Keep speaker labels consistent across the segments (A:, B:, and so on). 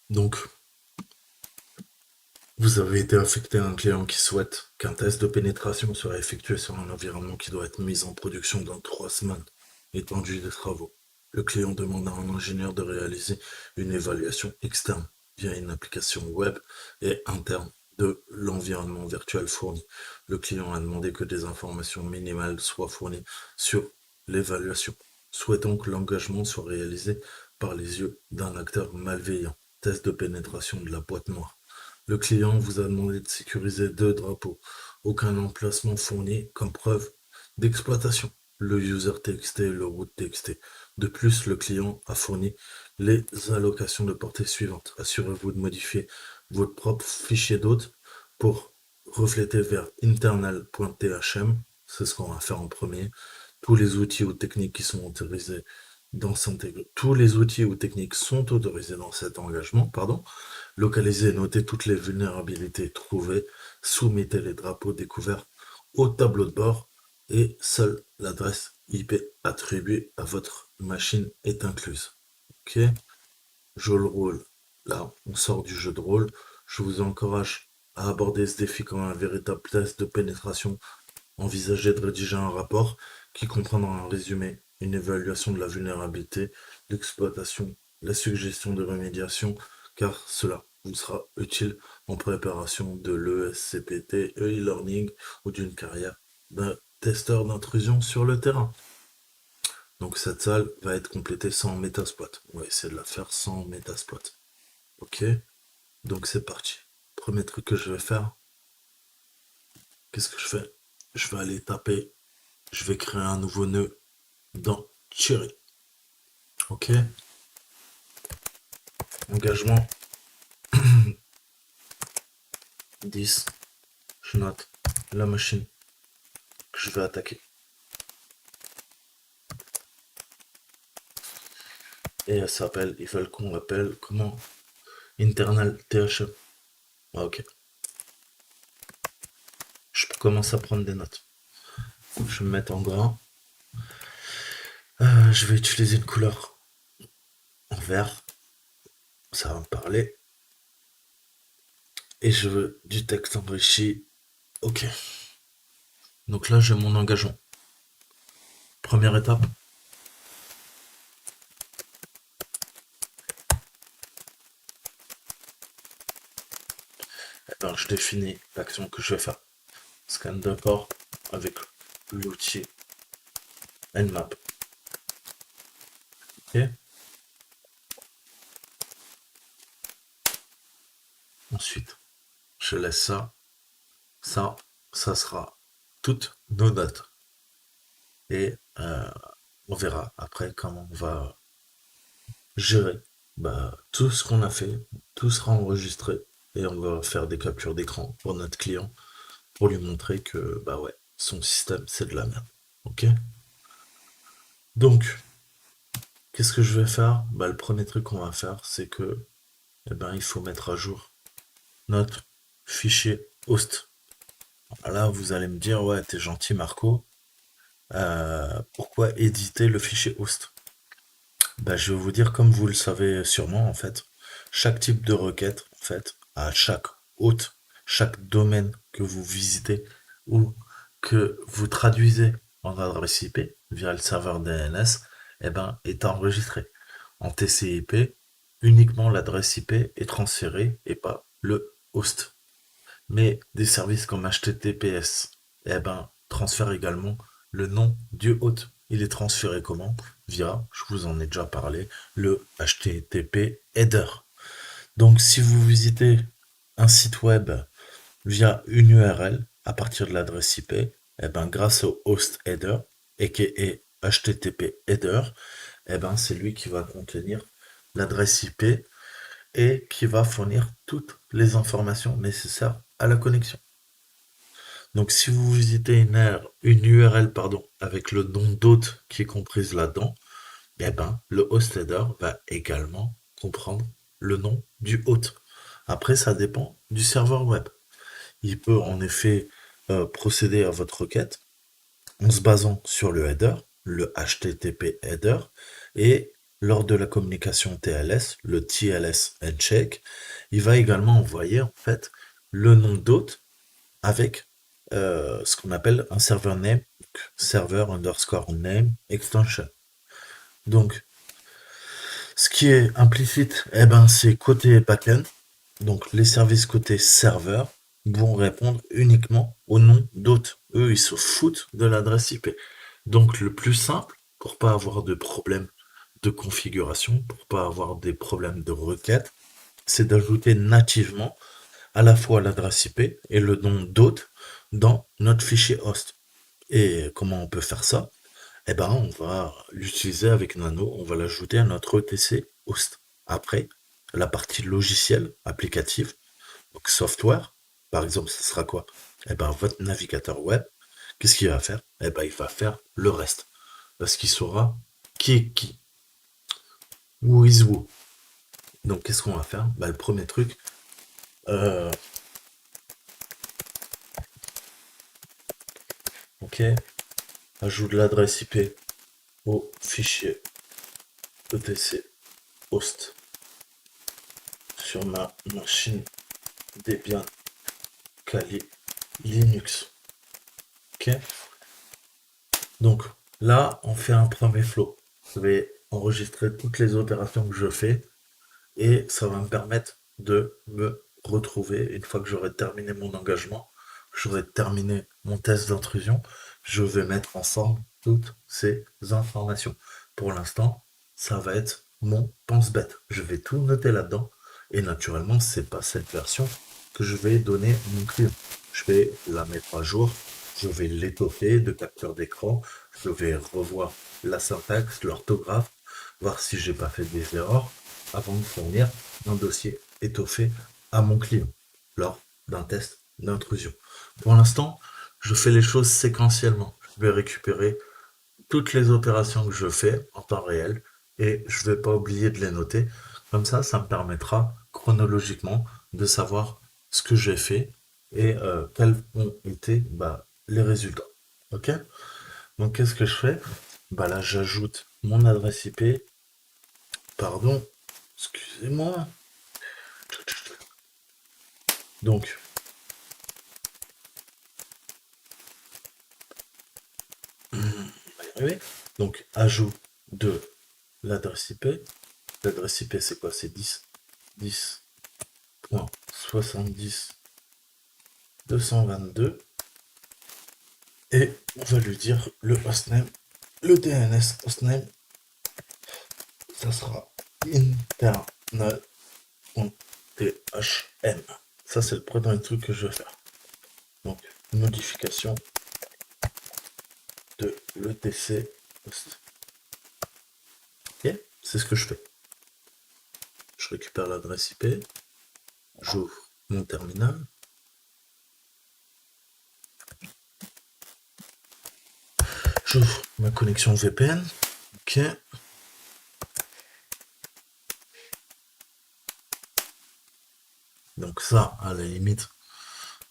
A: Donc, vous avez été affecté à un client qui souhaite qu'un test de pénétration soit effectué sur un environnement qui doit être mis en production dans 3 semaines, étendue des travaux. Le client demande à un ingénieur de réaliser une évaluation externe via une application web et interne de l'environnement virtuel fourni. Le client a demandé que des informations minimales soient fournies sur l'évaluation, souhaitant que l'engagement soit réalisé par les yeux d'un acteur malveillant. Test de pénétration de la boîte noire. Le client vous a demandé de sécuriser 2 drapeaux. Aucun emplacement fourni comme preuve d'exploitation. Le user TXT et le route TXT. De plus, le client a fourni les allocations de portée suivantes. Assurez-vous de modifier votre propre fichier d'hôte pour refléter vers internal.thm. C'est ce qu'on va faire en premier. Tous les outils ou techniques qui sont autorisés tous les outils ou techniques sont autorisés dans cet engagement, pardon. Localisez et notez toutes les vulnérabilités trouvées, soumettez les drapeaux découverts au tableau de bord et seule l'adresse IP attribuée à votre machine est incluse. Ok, jeu de rôle. Là, on sort du jeu de rôle. Je vous encourage à aborder ce défi comme un véritable test de pénétration. Envisagez de rédiger un rapport qui comprendra un résumé, une évaluation de la vulnérabilité, l'exploitation, la suggestion de remédiation, car cela vous sera utile en préparation de l'ESCPT, e-learning ou d'une carrière d'un testeur d'intrusion sur le terrain. Donc cette salle va être complétée sans Metasploit. On va essayer de la faire sans Metasploit. Ok, donc c'est parti. Premier truc que je vais faire, qu'est-ce que je fais? Je vais aller taper, je vais créer un nouveau nœud dans Cherry. Ok, engagement 10. Je note la machine que je vais attaquer. Et elle s'appelle, ils veulent qu'on l'appelle comment? Internal THE. Ah, ok. Je commence à prendre des notes. Je vais me mettre en grand. Je vais utiliser une couleur en vert. Ça va me parler. Et je veux du texte enrichi. Ok. Donc là, j'ai mon engagement. Première étape. Eh ben, je définis l'action que je vais faire. Scan de port avec l'outil Nmap. Ok. Ensuite, je laisse ça. Ça sera toutes nos notes. Et on verra après comment on va gérer tout ce qu'on a fait. Tout sera enregistré et on va faire des captures d'écran pour notre client pour lui montrer que bah ouais, son système c'est de la merde. Ok. Donc, qu'est-ce que je vais faire? Bah le premier truc qu'on va faire, c'est que il faut mettre à jour notre fichier host. Là, vous allez me dire, ouais, t'es gentil Marco, pourquoi éditer le fichier host? Bah, je vais vous dire, comme vous le savez sûrement, en fait, chaque type de requête, en fait, à chaque hôte, chaque domaine que vous visitez ou que vous traduisez en adresse IP via le serveur DNS, est enregistré. En TCP, uniquement l'adresse IP est transférée et pas le host. Mais des services comme HTTPS, transfèrent également le nom du hôte. Il est transféré comment? Via, je vous en ai déjà parlé, le HTTP header. Donc si vous visitez un site web via une URL à partir de l'adresse IP, grâce au host header, aka HTTP header, c'est lui qui va contenir l'adresse IP et qui va fournir toutes les informations nécessaires à la connexion. Donc si vous visitez une URL avec le nom d'hôte qui est comprise là-dedans, le host header va également comprendre le nom du hôte. Après, ça dépend du serveur web. Il peut en effet procéder à votre requête en se basant sur le header, le HTTP header, et lors de la communication TLS, le TLS handshake, il va également envoyer en fait le nom d'hôte avec ce qu'on appelle un server name, donc server underscore name extension. Donc, ce qui est implicite, eh ben, c'est côté backend. Donc, les services côté serveur vont répondre uniquement au nom d'hôte. Eux, ils se foutent de l'adresse IP. Donc, le plus simple, pour pas avoir de problème de configuration, pour pas avoir des problèmes de requête, c'est d'ajouter nativement à la fois l'adresse IP et le nom d'hôte dans notre fichier host. Et comment on peut faire ça? Eh ben, on va l'utiliser avec Nano, on va l'ajouter à notre ETC host. Après, la partie logicielle, applicative, donc software, par exemple, ce sera quoi? Eh ben, votre navigateur web, qu'est-ce qu'il va faire? Eh ben, il va faire le reste. Parce qu'il saura qui est qui, who is who. Donc, qu'est-ce qu'on va faire? Ben, le premier truc, euh, ok, ajoute l'adresse IP au fichier ETC host sur ma machine Debian Kali Linux. Ok. Donc là, on fait un premier flow. Je vais enregistrer toutes les opérations que je fais et ça va me permettre de me retrouver une fois que j'aurai terminé mon engagement, j'aurai terminé mon test d'intrusion, je vais mettre ensemble toutes ces informations. Pour l'instant, ça va être mon pense-bête. Je vais tout noter là-dedans et naturellement, c'est pas cette version que je vais donner à mon client. Je vais la mettre à jour, je vais l'étoffer de capture d'écran, je vais revoir la syntaxe, l'orthographe, voir si j'ai pas fait des erreurs avant de fournir un dossier étoffé à mon client lors d'un test d'intrusion. Pour l'instant, je fais les choses séquentiellement. Je vais récupérer toutes les opérations que je fais en temps réel et je ne vais pas oublier de les noter. Comme ça me permettra chronologiquement de savoir ce que j'ai fait et quels ont été les résultats. Ok? Donc qu'est-ce que je fais? Bah là, j'ajoute mon adresse IP. Pardon, excusez-moi. Donc, on va y arriver. Donc, ajout de l'adresse IP. L'adresse IP, c'est quoi? C'est 10.70.222. Et on va lui dire le hostname, le DNS hostname, ça sera internal.thm. Ça, c'est le premier truc que je vais faire. Donc, modification de l'ETC host. Ok, c'est ce que je fais. Je récupère l'adresse IP, j'ouvre mon terminal, j'ouvre ma connexion VPN, ok. Donc ça, à la limite,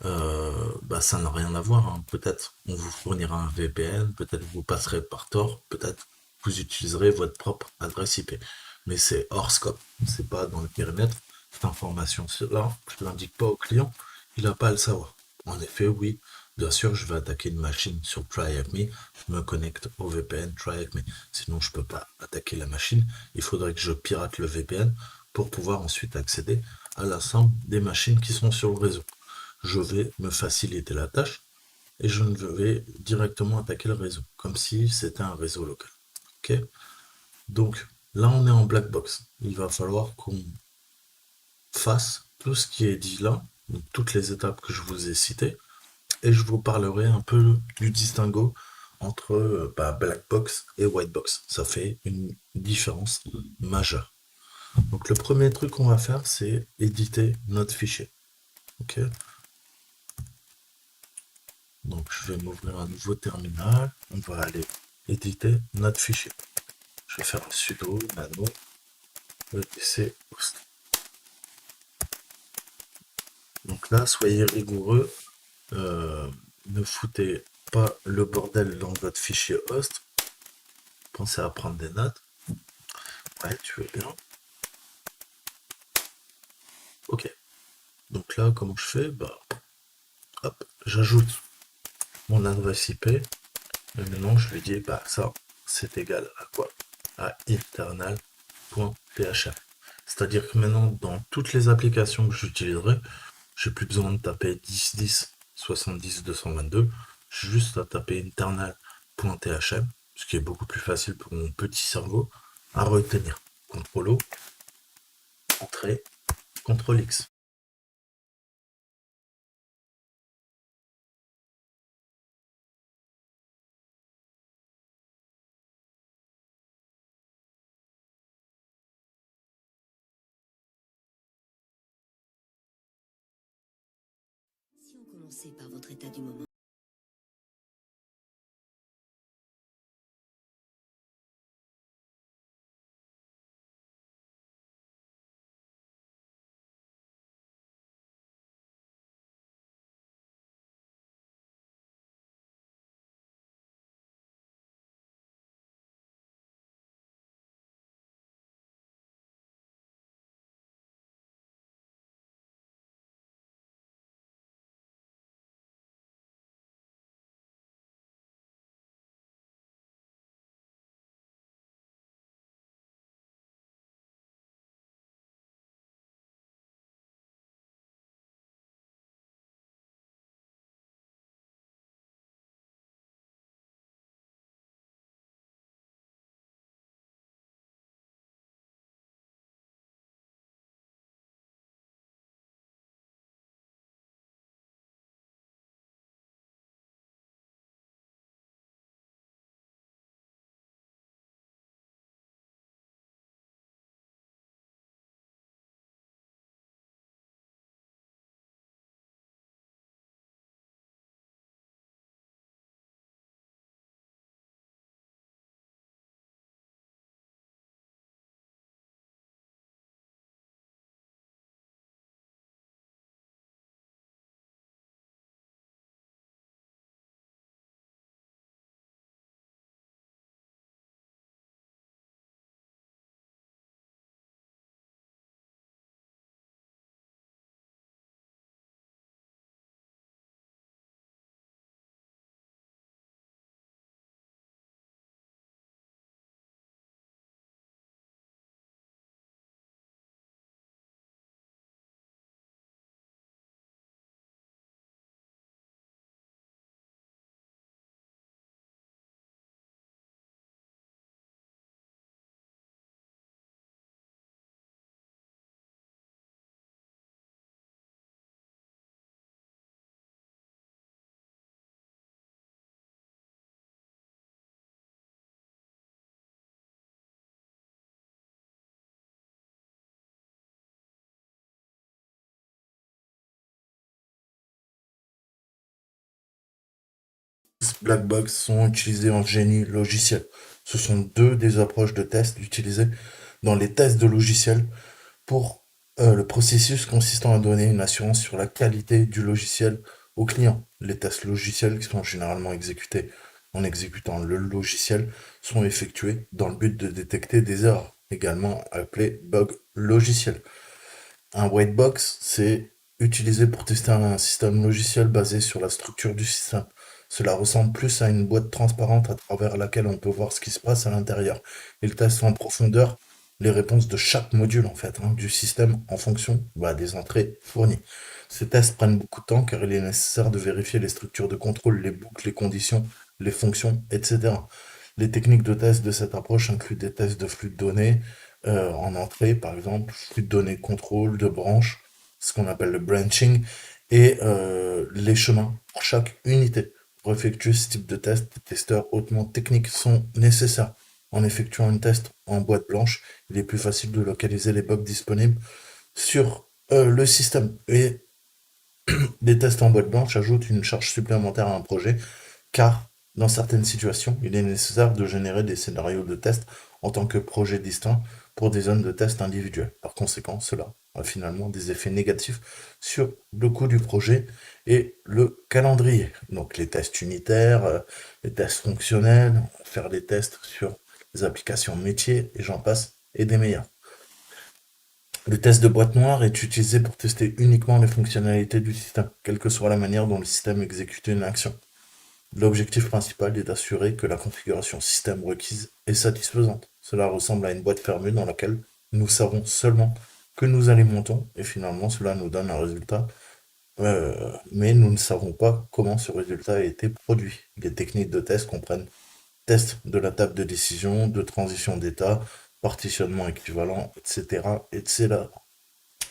A: ça n'a rien à voir, hein. Peut-être on vous fournira un VPN, peut-être vous passerez par Tor, peut-être vous utiliserez votre propre adresse IP. Mais c'est hors scope, c'est pas dans le périmètre. Cette information-là, je ne l'indique pas au client, il n'a pas à le savoir. En effet, oui, bien sûr, je vais attaquer une machine sur TryHackMe, je me connecte au VPN TryHackMe. Sinon, je ne peux pas attaquer la machine. Il faudrait que je pirate le VPN pour pouvoir ensuite accéder à l'ensemble des machines qui sont sur le réseau. Je vais me faciliter la tâche et je vais directement attaquer le réseau, comme si c'était un réseau local. Ok. Donc là, on est en black box. Il va falloir qu'on fasse tout ce qui est dit là, donc toutes les étapes que je vous ai citées, et je vous parlerai un peu du distinguo entre black box et white box. Ça fait une différence majeure. Donc le premier truc qu'on va faire, c'est éditer notre fichier. Ok. Donc je vais m'ouvrir un nouveau terminal. On va aller éditer notre fichier. Je vais faire un sudo nano etc host. Donc là, soyez rigoureux. Ne foutez pas le bordel dans votre fichier host. Pensez à prendre des notes. Ouais, tu veux bien. Ok. Donc là, comment je fais? Bah, hop, j'ajoute mon adresse IP. Et maintenant, je lui dis, bah, ça, c'est égal à quoi? À internal.phm. C'est-à-dire que maintenant, dans toutes les applications que j'utiliserai, j'ai plus besoin de taper 10.10 70 222. J'ai juste à taper internal.thm, ce qui est beaucoup plus facile pour mon petit cerveau à retenir. CTRL O, entrée, CTRL X.
B: Si on commençait par votre état du moment.
A: Black box sont utilisés en génie logiciel. Ce sont deux des approches de test utilisées dans les tests de logiciels pour le processus consistant à donner une assurance sur la qualité du logiciel au client. Les tests logiciels qui sont généralement exécutés en exécutant le logiciel sont effectués dans le but de détecter des erreurs, également appelés bugs logiciels. Un white box, c'est utilisé pour tester un système logiciel basé sur la structure du système. Cela ressemble plus à une boîte transparente à travers laquelle on peut voir ce qui se passe à l'intérieur. Il teste en profondeur les réponses de chaque module en fait, du système en fonction des entrées fournies. Ces tests prennent beaucoup de temps car il est nécessaire de vérifier les structures de contrôle, les boucles, les conditions, les fonctions, etc. Les techniques de test de cette approche incluent des tests de flux de données, en entrée, par exemple, flux de données contrôle, de branches, ce qu'on appelle le branching, et les chemins pour chaque unité. Pour effectuer ce type de test, des testeurs hautement techniques sont nécessaires. En effectuant une test en boîte blanche, il est plus facile de localiser les bugs disponibles sur le système. Et les tests en boîte blanche ajoutent une charge supplémentaire à un projet, car dans certaines situations, il est nécessaire de générer des scénarios de test en tant que projet distinct pour des zones de test individuelles. Par conséquent, cela a finalement des effets négatifs sur le coût du projet et le calendrier. Donc les tests unitaires, les tests fonctionnels, faire des tests sur les applications métiers, et j'en passe, et des meilleurs. Le test de boîte noire est utilisé pour tester uniquement les fonctionnalités du système, quelle que soit la manière dont le système exécute une action. L'objectif principal est d'assurer que la configuration système requise est satisfaisante. Cela ressemble à une boîte fermée dans laquelle nous savons seulement que nous alimentons et finalement cela nous donne un résultat, mais nous ne savons pas comment ce résultat a été produit. Les techniques de test comprennent test de la table de décision, de transition d'état, partitionnement équivalent, etc., etc.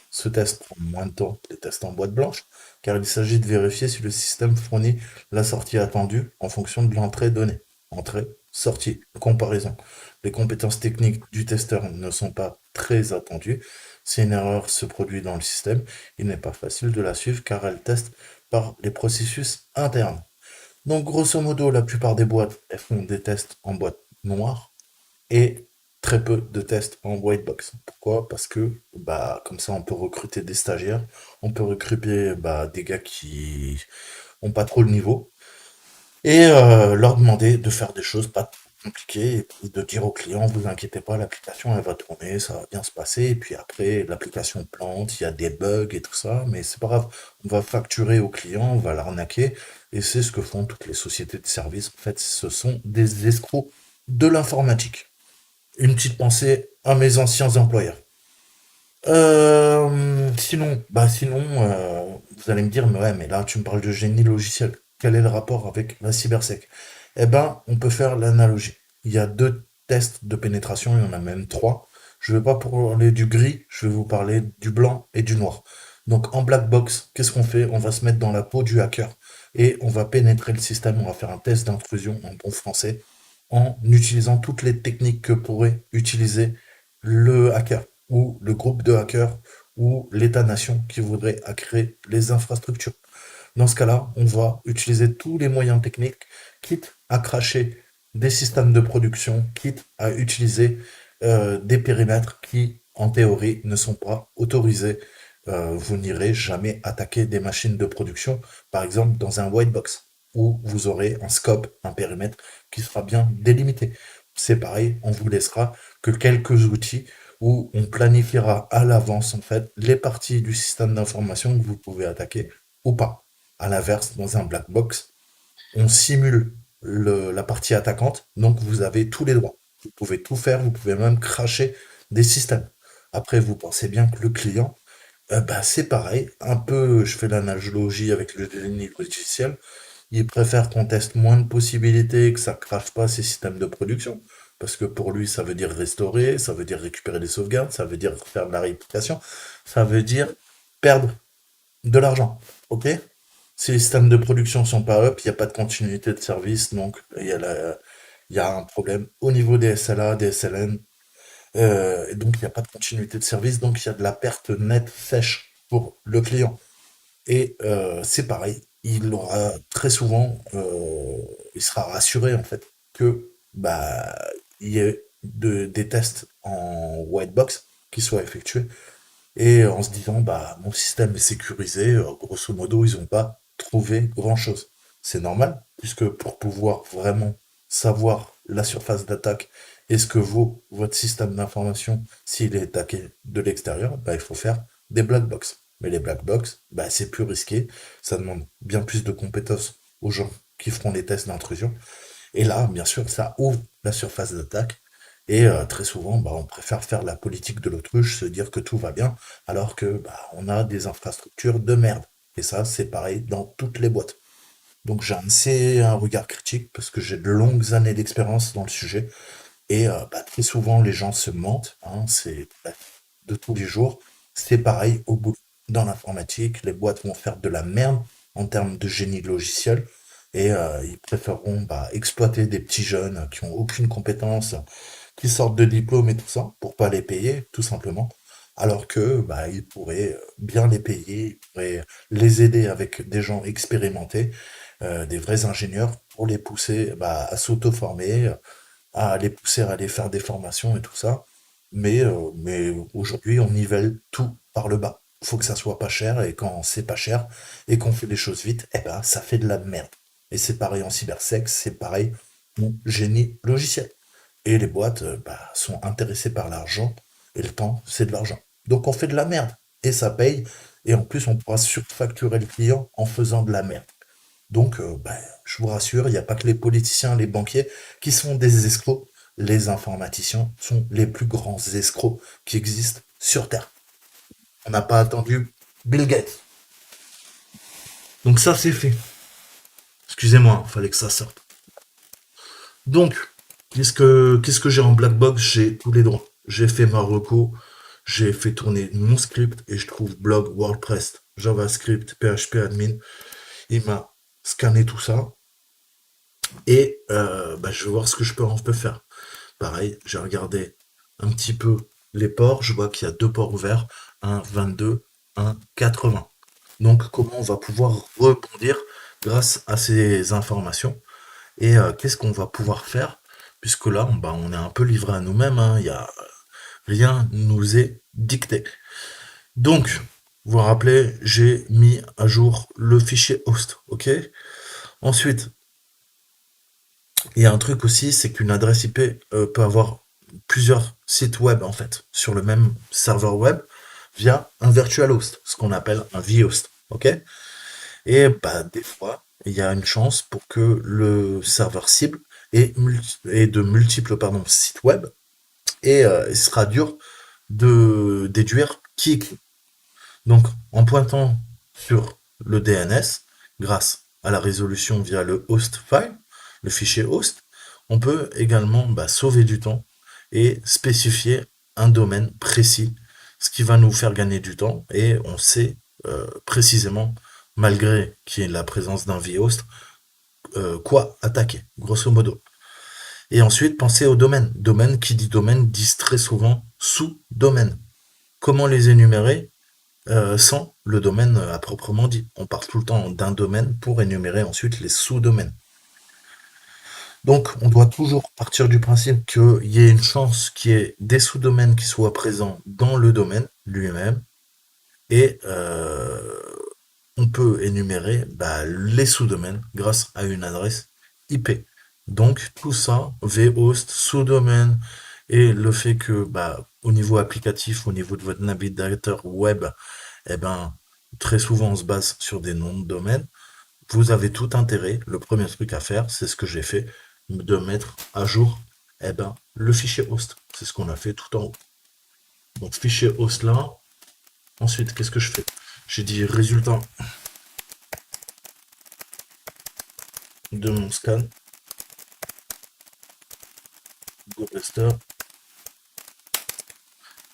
A: Ce test prend moins de temps que les tests en boîte blanche, car il s'agit de vérifier si le système fournit la sortie attendue en fonction de l'entrée donnée. Entrée, sortie, comparaison. Les compétences techniques du testeur ne sont pas très attendues. Si une erreur se produit dans le système, il n'est pas facile de la suivre car elle teste par les processus internes. Donc, grosso modo, la plupart des boîtes, elles font des tests en boîte noire et très peu de tests en white box. Pourquoi? Parce que bah comme ça on peut recruter des stagiaires, on peut recruter des gars qui ont pas trop le niveau et leur demander de faire des choses pas trop compliquées et puis de dire au client vous inquiétez pas, l'application elle va tourner, ça va bien se passer et puis après l'application plante, il y a des bugs et tout ça, mais c'est pas grave, on va facturer au client, on va l'arnaquer et c'est ce que font toutes les sociétés de services. En fait, ce sont des escrocs de l'informatique. Une petite pensée à mes anciens employeurs. Vous allez me dire, mais ouais, mais là, tu me parles de génie logiciel. Quel est le rapport avec la cybersec? Eh ben, on peut faire l'analogie. Il y a deux tests de pénétration, il y en a même trois. Je ne vais pas parler du gris, je vais vous parler du blanc et du noir. Donc, en black box, qu'est-ce qu'on fait? On va se mettre dans la peau du hacker et on va pénétrer le système. On va faire un test d'intrusion en bon français en utilisant toutes les techniques que pourrait utiliser le hacker ou le groupe de hackers ou l'État-nation qui voudrait créer les infrastructures. Dans ce cas-là, on va utiliser tous les moyens techniques, quitte à cracher des systèmes de production, quitte à utiliser des périmètres qui, en théorie, ne sont pas autorisés. Vous n'irez jamais attaquer des machines de production, par exemple dans un white box, où vous aurez un scope, un périmètre qui sera bien délimité. C'est pareil, on vous laissera que quelques outils où on planifiera à l'avance en fait les parties du système d'information que vous pouvez attaquer ou pas. À l'inverse, dans un black box, on simule la partie attaquante, donc vous avez tous les droits. Vous pouvez tout faire, vous pouvez même cracher des systèmes. Après, vous pensez bien que le client, c'est pareil, un peu, je fais l'analogie avec le génie logiciel, il préfère qu'on teste moins de possibilités, que ça crache pas ses systèmes de production. Parce que pour lui, ça veut dire restaurer, ça veut dire récupérer des sauvegardes, ça veut dire faire de la réplication, ça veut dire perdre de l'argent. Ok? Si les systèmes de production sont pas up, il n'y a pas de continuité de service, donc il y a un problème au niveau des SLA, des SLN, et donc il n'y a pas de continuité de service, donc il y a de la perte nette sèche pour le client. Et c'est pareil, il aura très souvent, il sera rassuré en fait que il y ait des tests en white box qui soient effectués et en se disant mon système est sécurisé, grosso modo ils n'ont pas trouvé grand-chose. C'est normal puisque pour pouvoir vraiment savoir la surface d'attaque et ce que vaut votre système d'information s'il est attaqué de l'extérieur, il faut faire des black box. Mais les black box, c'est plus risqué, ça demande bien plus de compétences aux gens qui feront les tests d'intrusion. Et là, bien sûr, ça ouvre la surface d'attaque. Et très souvent, on préfère faire la politique de l'autruche, se dire que tout va bien, alors que on a des infrastructures de merde. Et ça, c'est pareil dans toutes les boîtes. Donc j'ai assez un regard critique parce que j'ai de longues années d'expérience dans le sujet. Et très souvent, les gens se mentent, hein, c'est de tous les jours. C'est pareil au bout. Dans l'informatique, les boîtes vont faire de la merde en termes de génie logiciel et ils préféreront exploiter des petits jeunes qui ont aucune compétence, qui sortent de diplôme et tout ça, pour pas les payer, tout simplement. Alors que ils pourraient bien les payer, ils pourraient les aider avec des gens expérimentés, des vrais ingénieurs, pour les pousser à s'auto-former, à les pousser à aller faire des formations et tout ça. Mais aujourd'hui, on nivelle tout par le bas. Il faut que ça soit pas cher, et quand c'est pas cher, et qu'on fait les choses vite, ça fait de la merde. Et c'est pareil en cybersec, c'est pareil en génie logiciel. Et les boîtes sont intéressées par l'argent, et le temps, c'est de l'argent. Donc on fait de la merde, et ça paye, et en plus on pourra surfacturer le client en faisant de la merde. Donc je vous rassure, il n'y a pas que les politiciens, les banquiers qui sont des escrocs. Les informaticiens sont les plus grands escrocs qui existent sur Terre. On n'a pas attendu Bill Gates. Donc ça c'est fait. Excusez-moi, il fallait que ça sorte. Donc, qu'est-ce que j'ai en black box? J'ai tous les droits. J'ai fait ma reco, j'ai fait tourner mon script et je trouve blog, WordPress, JavaScript, PHP admin. Il m'a scanné tout ça et je vais voir ce que je peux faire. Pareil, j'ai regardé un petit peu les ports. Je vois qu'il y a deux ports ouverts, un 22, un 80. Donc, comment on va pouvoir rebondir grâce à ces informations? Et qu'est-ce qu'on va pouvoir faire? Puisque là, on est un peu livré à nous-mêmes, hein, rien nous est dicté. Donc, vous vous rappelez, j'ai mis à jour le fichier host, ok? Ensuite, il y a un truc aussi, c'est qu'une adresse IP peut avoir plusieurs sites web en fait sur le même serveur web via un virtual host, ce qu'on appelle un vhost, ok? Et des fois, il y a une chance pour que le serveur cible ait de multiples sites web et il sera dur de déduire qui est qui. Donc, en pointant sur le DNS, grâce à la résolution via le host file, le fichier host, on peut également sauver du temps et spécifier un domaine précis, ce qui va nous faire gagner du temps et on sait précisément, malgré qu'il y ait la présence d'un vhost, quoi attaquer, grosso modo. Et ensuite, pensez au domaine. Domaine, qui dit domaine, dit très souvent sous-domaine. Comment les énumérer sans le domaine à proprement dit? On parle tout le temps d'un domaine pour énumérer ensuite les sous-domaines. Donc, on doit toujours partir du principe qu'il y ait une chance qu'il y ait des sous-domaines qui soient présents dans le domaine lui-même. Et on peut énumérer les sous-domaines grâce à une adresse IP. Donc, tout ça, vhost, sous-domaine, et le fait que au niveau applicatif, au niveau de votre navigateur web, eh ben, très souvent on se base sur des noms de domaine. Vous avez tout intérêt. Le premier truc à faire, c'est ce que j'ai fait, de mettre à jour le fichier host. C'est ce qu'on a fait tout en haut. Donc fichier host là. Ensuite, qu'est-ce que je fais? J'ai dit résultat de mon scan. GoRester.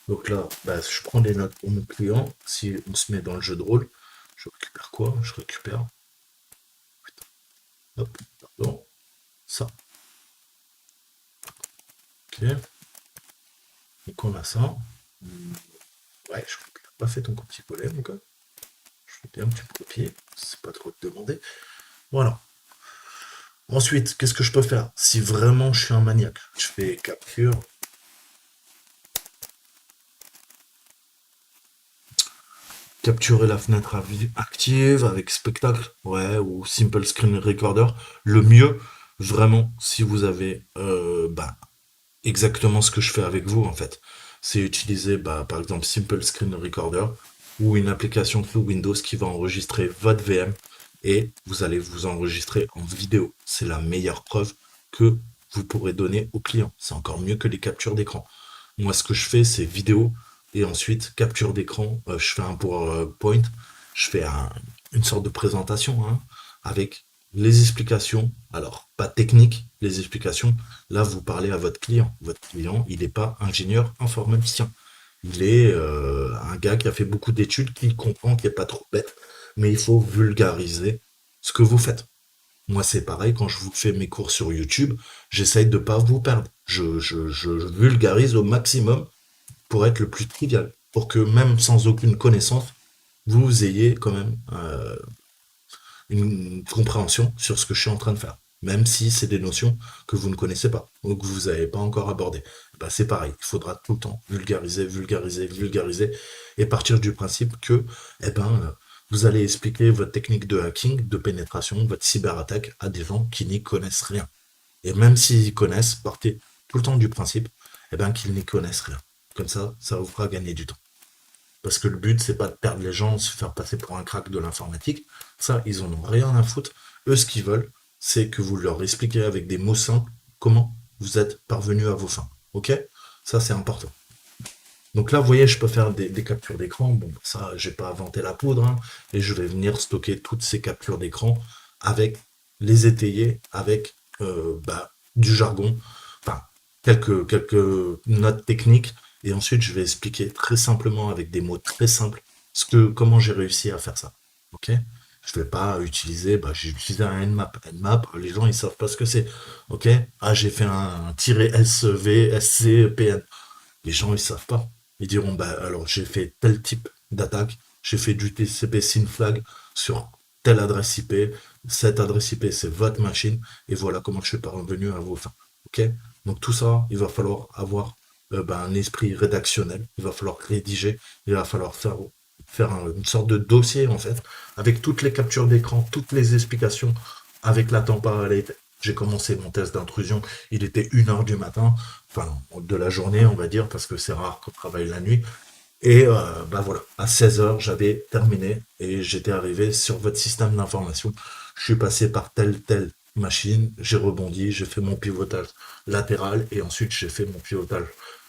A: Donc là, je prends des notes pour mon client. Si on se met dans le jeu de rôle, je récupère quoi? Je récupère. Hop, pardon. Ça. Ok. Donc on a ça. Ouais, je crois que tu n'as pas fait ton copier-coller, mon gars. Je veux bien que tu me copies. C'est pas trop te demander. Voilà. Ensuite, qu'est-ce que je peux faire? Si vraiment je suis un maniaque, je fais capture. Capturer la fenêtre active avec spectacle, ouais, ou simple screen recorder. Le mieux, vraiment, si vous avez exactement ce que je fais avec vous, en fait, c'est utiliser, par exemple, simple screen recorder ou une application sous Windows qui va enregistrer votre VM et vous allez vous enregistrer en vidéo. C'est la meilleure preuve que vous pourrez donner au client. C'est encore mieux que les captures d'écran. Moi, ce que je fais, c'est vidéo et ensuite capture d'écran. Je fais un PowerPoint, je fais une sorte de présentation avec les explications. Alors, pas technique, les explications. Là, vous parlez à votre client. Votre client, il n'est pas ingénieur informaticien. Il est un gars qui a fait beaucoup d'études, qui comprend, qui n'est pas trop bête, mais il faut vulgariser ce que vous faites. Moi, c'est pareil, quand je vous fais mes cours sur YouTube, j'essaye de ne pas vous perdre. Je vulgarise au maximum pour être le plus trivial, pour que même sans aucune connaissance, vous ayez quand même une compréhension sur ce que je suis en train de faire, même si c'est des notions que vous ne connaissez pas ou que vous n'avez pas encore abordées. C'est pareil, il faudra tout le temps vulgariser, vulgariser, vulgariser et partir du principe que vous allez expliquer votre technique de hacking, de pénétration, votre cyberattaque à des gens qui n'y connaissent rien. Et même s'ils connaissent, partez tout le temps du principe, eh ben, qu'ils n'y connaissent rien. Comme ça vous fera gagner du temps. Parce que le but, c'est pas de perdre les gens, de se faire passer pour un crack de l'informatique. Ça, ils en ont rien à foutre. Eux, ce qu'ils veulent, c'est que vous leur expliquez avec des mots simples comment vous êtes parvenu à vos fins. Ok? Ça, c'est important. Donc là, vous voyez, je peux faire des captures d'écran. Bon, ça, j'ai pas inventé la poudre, hein, et je vais venir stocker toutes ces captures d'écran avec les étayer avec du jargon, enfin quelques notes techniques, et ensuite je vais expliquer très simplement avec des mots très simples comment j'ai réussi à faire ça. Ok? Je vais pas utiliser, j'ai utilisé un Nmap. Nmap, les gens ils savent pas ce que c'est. Ok? Ah, j'ai fait un SV, SC, PN. Les gens, ils savent pas. Ils diront, alors j'ai fait tel type d'attaque, j'ai fait du TCP SYN flag sur telle adresse IP, cette adresse IP, c'est votre machine, et voilà comment je suis parvenu à vos fins. Ok? Donc tout ça, il va falloir avoir un esprit rédactionnel, il va falloir rédiger, il va falloir faire une sorte de dossier, en fait, avec toutes les captures d'écran, toutes les explications, avec la temporalité. J'ai commencé mon test d'intrusion, il était 1 heure du matin, enfin de la journée on va dire, parce que c'est rare qu'on travaille la nuit. Et voilà, à 16 heures j'avais terminé et j'étais arrivé sur votre système d'information. Je suis passé par telle machine, j'ai rebondi, j'ai fait mon pivotage latéral et ensuite j'ai fait mon pivotage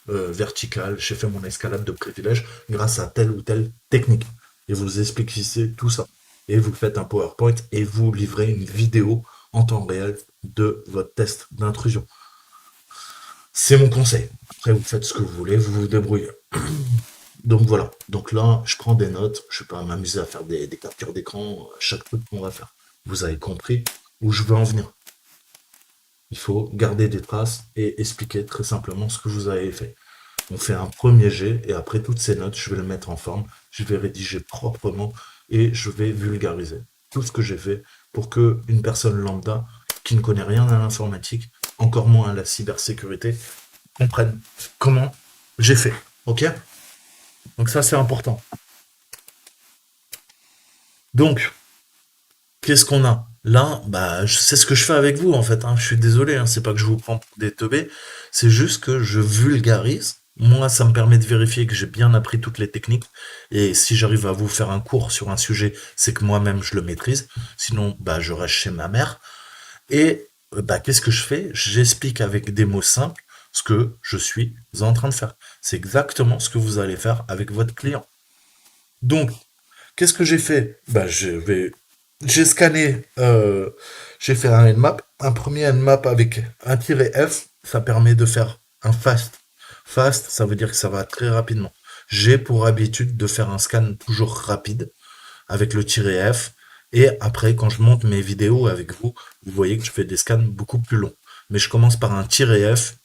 A: vertical, j'ai fait mon escalade de privilège grâce à telle ou telle technique. Et vous expliquez tout ça. Et vous faites un PowerPoint et vous livrez une vidéo en temps réel de votre test d'intrusion. C'est mon conseil. Après, vous faites ce que vous voulez, vous vous débrouillez. Donc voilà. Donc là, je prends des notes. Je vais pas m'amuser à faire des captures d'écran à chaque truc qu'on va faire. Vous avez compris où je veux en venir. Il faut garder des traces et expliquer très simplement ce que vous avez fait. On fait un premier jet et après toutes ces notes, je vais le mettre en forme. Je vais rédiger proprement et je vais vulgariser tout ce que j'ai fait pour que une personne lambda qui ne connaît rien à l'informatique, encore moins à la cybersécurité, comprenne comment j'ai fait. Ok? Donc ça, c'est important. Donc, qu'est-ce qu'on a? Là, je sais ce que je fais avec vous, en fait, hein. Je suis désolé, hein. C'est pas que je vous prends pour des teubés. C'est juste que je vulgarise. Moi, ça me permet de vérifier que j'ai bien appris toutes les techniques. Et si j'arrive à vous faire un cours sur un sujet, c'est que moi-même, je le maîtrise. Sinon, je reste chez ma mère. Et qu'est-ce que je fais? J'explique avec des mots simples ce que je suis en train de faire. C'est exactement ce que vous allez faire avec votre client. Donc, qu'est-ce que j'ai fait? J'ai scanné, j'ai fait un Nmap. Un premier Nmap avec un tiret F, ça permet de faire un fast. Fast, ça veut dire que ça va très rapidement. J'ai pour habitude de faire un scan toujours rapide avec le tiret F. Et après, quand je monte mes vidéos avec vous, vous voyez que je fais des scans beaucoup plus longs. Mais je commence par un tiret F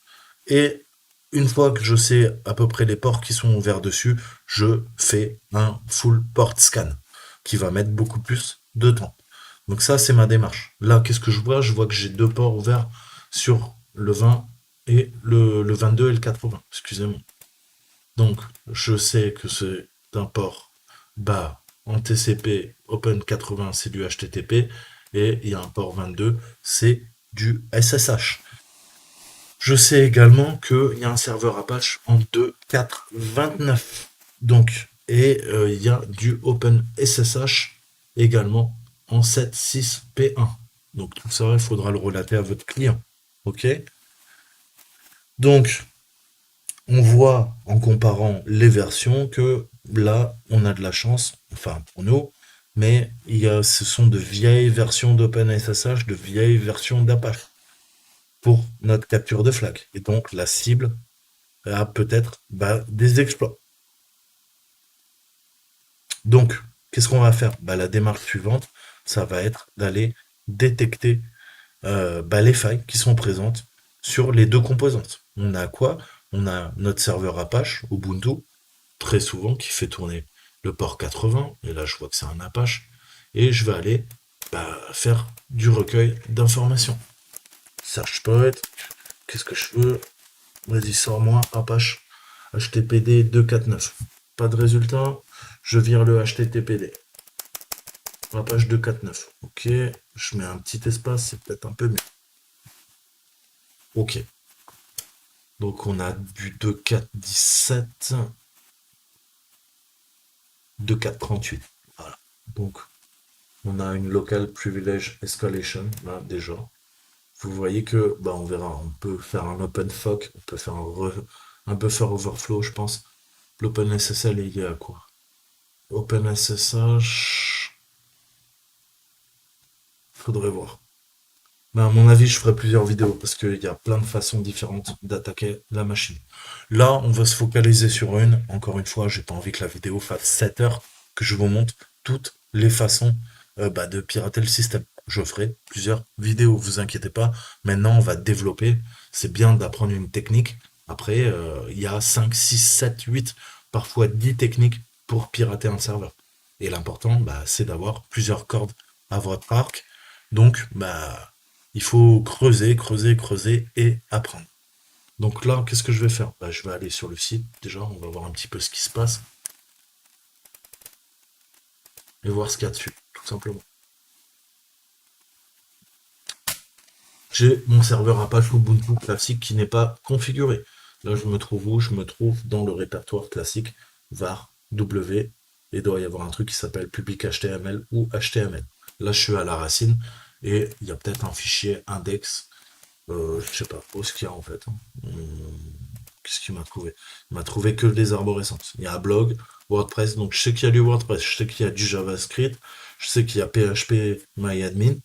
A: et une fois que je sais à peu près les ports qui sont ouverts dessus, je fais un full port scan qui va mettre beaucoup plus de temps. Donc ça, c'est ma démarche. Là, qu'est-ce que je vois? Je vois que j'ai 2 ports ouverts sur le 20 et le 22 et le 80. Excusez-moi. Donc, je sais que c'est un port bas en TCP Open 80, c'est du HTTP, et il y a un port 22, c'est du SSH. Je sais également qu'il y a un serveur Apache en 2.4.29. Donc, et il y a du OpenSSH également en 7.6.P1. Donc tout ça, il faudra le relater à votre client. OK? Donc, on voit en comparant les versions que là, on a de la chance, enfin pour nous, mais ce sont de vieilles versions d'OpenSSH, de vieilles versions d'Apache pour notre capture de flag. Et donc la cible a peut-être des exploits. Donc, qu'est-ce qu'on va faire? La démarche suivante, ça va être d'aller détecter les failles qui sont présentes sur les deux composantes. On a quoi? On a notre serveur Apache, Ubuntu, très souvent, qui fait tourner le port 80, et là je vois que c'est un Apache, et je vais aller faire du recueil d'informations. Search point, qu'est-ce que je veux? Vas-y, sors-moi Apache HTTPD 249. Pas de résultat, je vire le HTTPD. Apache 249. Ok, je mets un petit espace, c'est peut-être un peu mieux. Ok. Donc on a du 2.4.17, 2.4.38. Voilà. Donc on a une local privilege escalation là déjà. Vous voyez que bah on verra, on peut faire un open fork, on peut faire un buffer overflow, je pense. L'OpenSSL il est à quoi? OpenSSH, faudrait voir. Mais à mon avis, je ferai plusieurs vidéos parce qu'il y a plein de façons différentes d'attaquer la machine. Là, on va se focaliser sur une. Encore une fois, j'ai pas envie que la vidéo fasse 7 heures, que je vous montre toutes les façons de pirater le système. Je ferai plusieurs vidéos, vous inquiétez pas. Maintenant, on va développer. C'est bien d'apprendre une technique. Après, il y a 5, 6, 7, 8, parfois 10 techniques pour pirater un serveur. Et l'important, c'est d'avoir plusieurs cordes à votre arc. Donc, il faut creuser, creuser, creuser et apprendre. Donc là, qu'est-ce que je vais faire? Je vais aller sur le site, déjà, on va voir un petit peu ce qui se passe et voir ce qu'il y a dessus, tout simplement. J'ai mon serveur Apache Ubuntu classique qui n'est pas configuré. Là, je me trouve où? Je me trouve dans le répertoire classique var w, et il doit y avoir un truc qui s'appelle public HTML ou HTML. Là, je suis à la racine et il y a peut-être un fichier index. Je sais pas ce qu'il y a en fait. Qu'est-ce qu'il m'a trouvé? Il m'a trouvé que des arborescences. Il y a un blog, WordPress, donc je sais qu'il y a du WordPress, je sais qu'il y a du JavaScript, je sais qu'il y a PHP MyAdmin.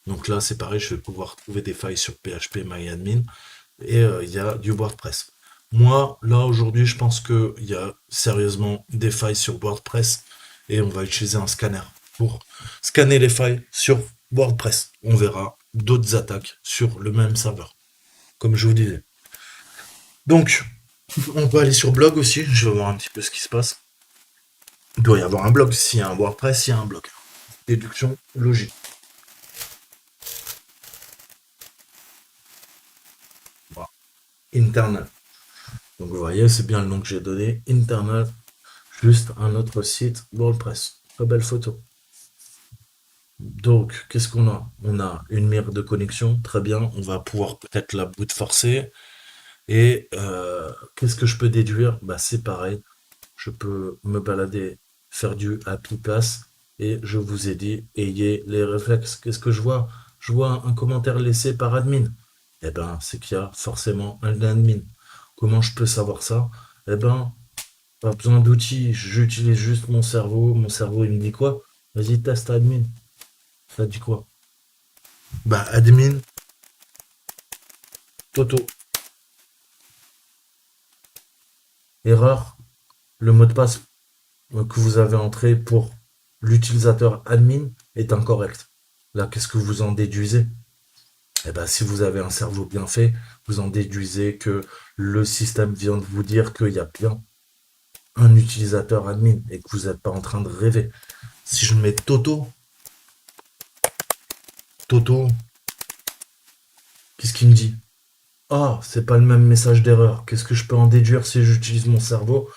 A: Donc là, c'est pareil, je vais pouvoir trouver des failles sur PHP MyAdmin. Et il y a du WordPress. Moi, là, aujourd'hui, je pense qu'il y a sérieusement des failles sur WordPress. Et on va utiliser un scanner pour scanner les failles sur WordPress. On verra d'autres attaques sur le même serveur, comme je vous disais. Donc, on peut aller sur blog aussi. Je vais voir un petit peu ce qui se passe. Il doit y avoir un blog. S'il y a un WordPress, il y a un blog. Déduction logique. Voilà. Internal. Donc vous voyez, c'est bien le nom que j'ai donné. Internal. Juste un autre site WordPress. Très belle photo. Donc, qu'est-ce qu'on a? On a une mire de connexion. Très bien. On va pouvoir peut-être la brute forcer. Et qu'est-ce que je peux déduire? C'est pareil. Je peux me balader, faire du happy pass, et je vous ai dit, ayez les réflexes. Qu'est-ce que je vois? Je vois un commentaire laissé par admin. Eh ben, c'est qu'il y a forcément un admin. Comment je peux savoir ça? Eh ben, pas besoin d'outils, j'utilise juste mon cerveau. Mon cerveau, il me dit quoi? Vas-y, teste admin. Ça dit quoi? Admin, Toto. Erreur, le mot de passe que vous avez entré pour l'utilisateur admin est incorrect. Là, qu'est-ce que vous en déduisez? Eh ben, si vous avez un cerveau bien fait, vous en déduisez que le système vient de vous dire qu'il y a bien un utilisateur admin et que vous n'êtes pas en train de rêver. Si je mets Toto, Toto, qu'est-ce qu'il me dit? Ah, c'est pas le même message d'erreur. Qu'est-ce que je peux en déduire si j'utilise mon cerveau?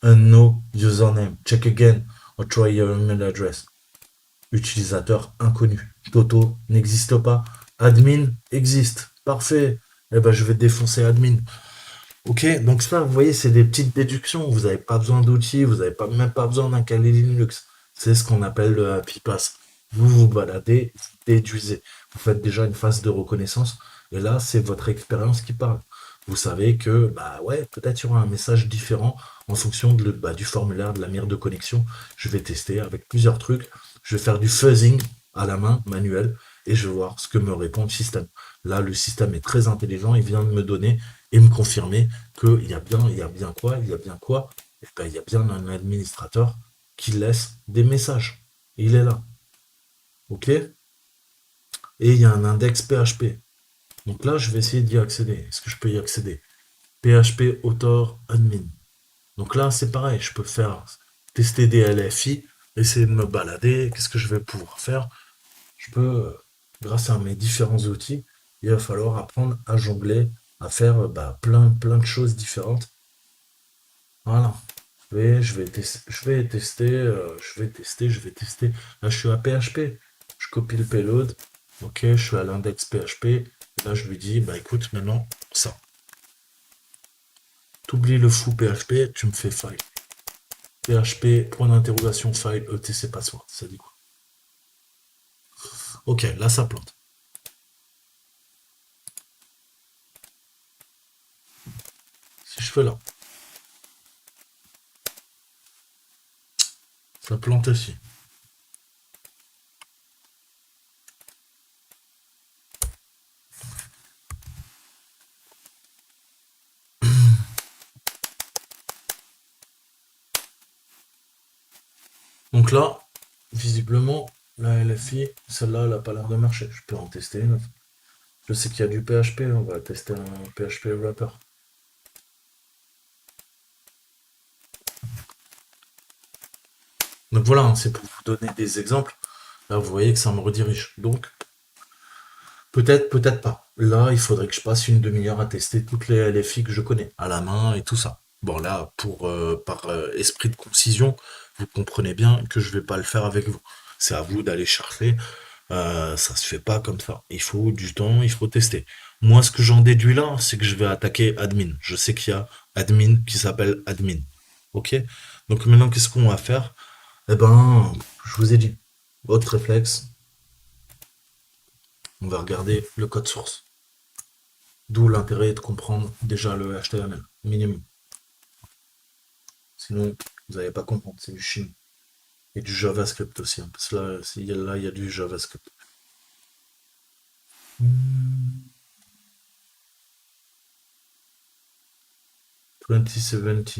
A: Un no username. Check again or try your email address. Utilisateur inconnu. Toto n'existe pas. Admin existe. Parfait. Eh ben, je vais défoncer admin. Ok, donc ça, vous voyez, c'est des petites déductions. Vous n'avez pas besoin d'outils, vous n'avez même pas besoin d'un Kali Linux. C'est ce qu'on appelle le happy pass. Vous vous baladez, vous déduisez. Vous faites déjà une phase de reconnaissance. Et là, c'est votre expérience qui parle. Vous savez que, ouais, peut-être il y aura un message différent en fonction du formulaire de la mire de connexion. Je vais tester avec plusieurs trucs. Je vais faire du fuzzing à la main, manuel, et je vais voir ce que me répond le système. Là, le système est très intelligent. Il vient de me donner et me confirmer qu'il y a bien, il y a bien quoi, il y a bien quoi. Et ben, il y a bien un administrateur qui laisse des messages. Il est là. OK? Et il y a un index PHP. Donc là, je vais essayer d'y accéder. Est-ce que je peux y accéder? PHP author admin. Donc là, c'est pareil. Je peux faire tester des LFI, essayer de me balader. Qu'est-ce que je vais pouvoir faire? Je peux, grâce à mes différents outils, il va falloir apprendre à jongler, à faire plein de choses différentes. Voilà. Je vais tester. Là, je suis à PHP. Je copie le payload. Ok, je suis à l'index PHP. Là, je lui dis, écoute, maintenant, ça. T'oublies le fou PHP, tu me fais file. PHP, point d'interrogation, file, etc password. Ça dit quoi? Ok, là ça plante. Si je fais là, ça plante aussi. Donc là, visiblement, la LFI, celle-là, elle n'a pas l'air de marcher. Je peux en tester une autre. Je sais qu'il y a du PHP, on va tester un PHP wrapper. Donc voilà, hein, c'est pour vous donner des exemples. Là, vous voyez que ça me redirige. Donc, peut-être, peut-être pas. Là, il faudrait que je passe une demi-heure à tester toutes les LFI que je connais, à la main et tout ça. Bon, là, par esprit de concision, vous comprenez bien que je vais pas le faire avec vous. C'est à vous d'aller chercher. Ça se fait pas comme ça. Il faut du temps, il faut tester. Moi, ce que j'en déduis là, c'est que je vais attaquer admin. Je sais qu'il y a admin qui s'appelle admin. Ok? Donc maintenant, qu'est-ce qu'on va faire? Eh ben, je vous ai dit, votre réflexe, on va regarder le code source. D'où l'intérêt de comprendre déjà le HTML, minimum. Sinon, vous n'allez pas comprendre, c'est du chine. Et du JavaScript aussi, hein, parce que là, il y a du JavaScript. 2017.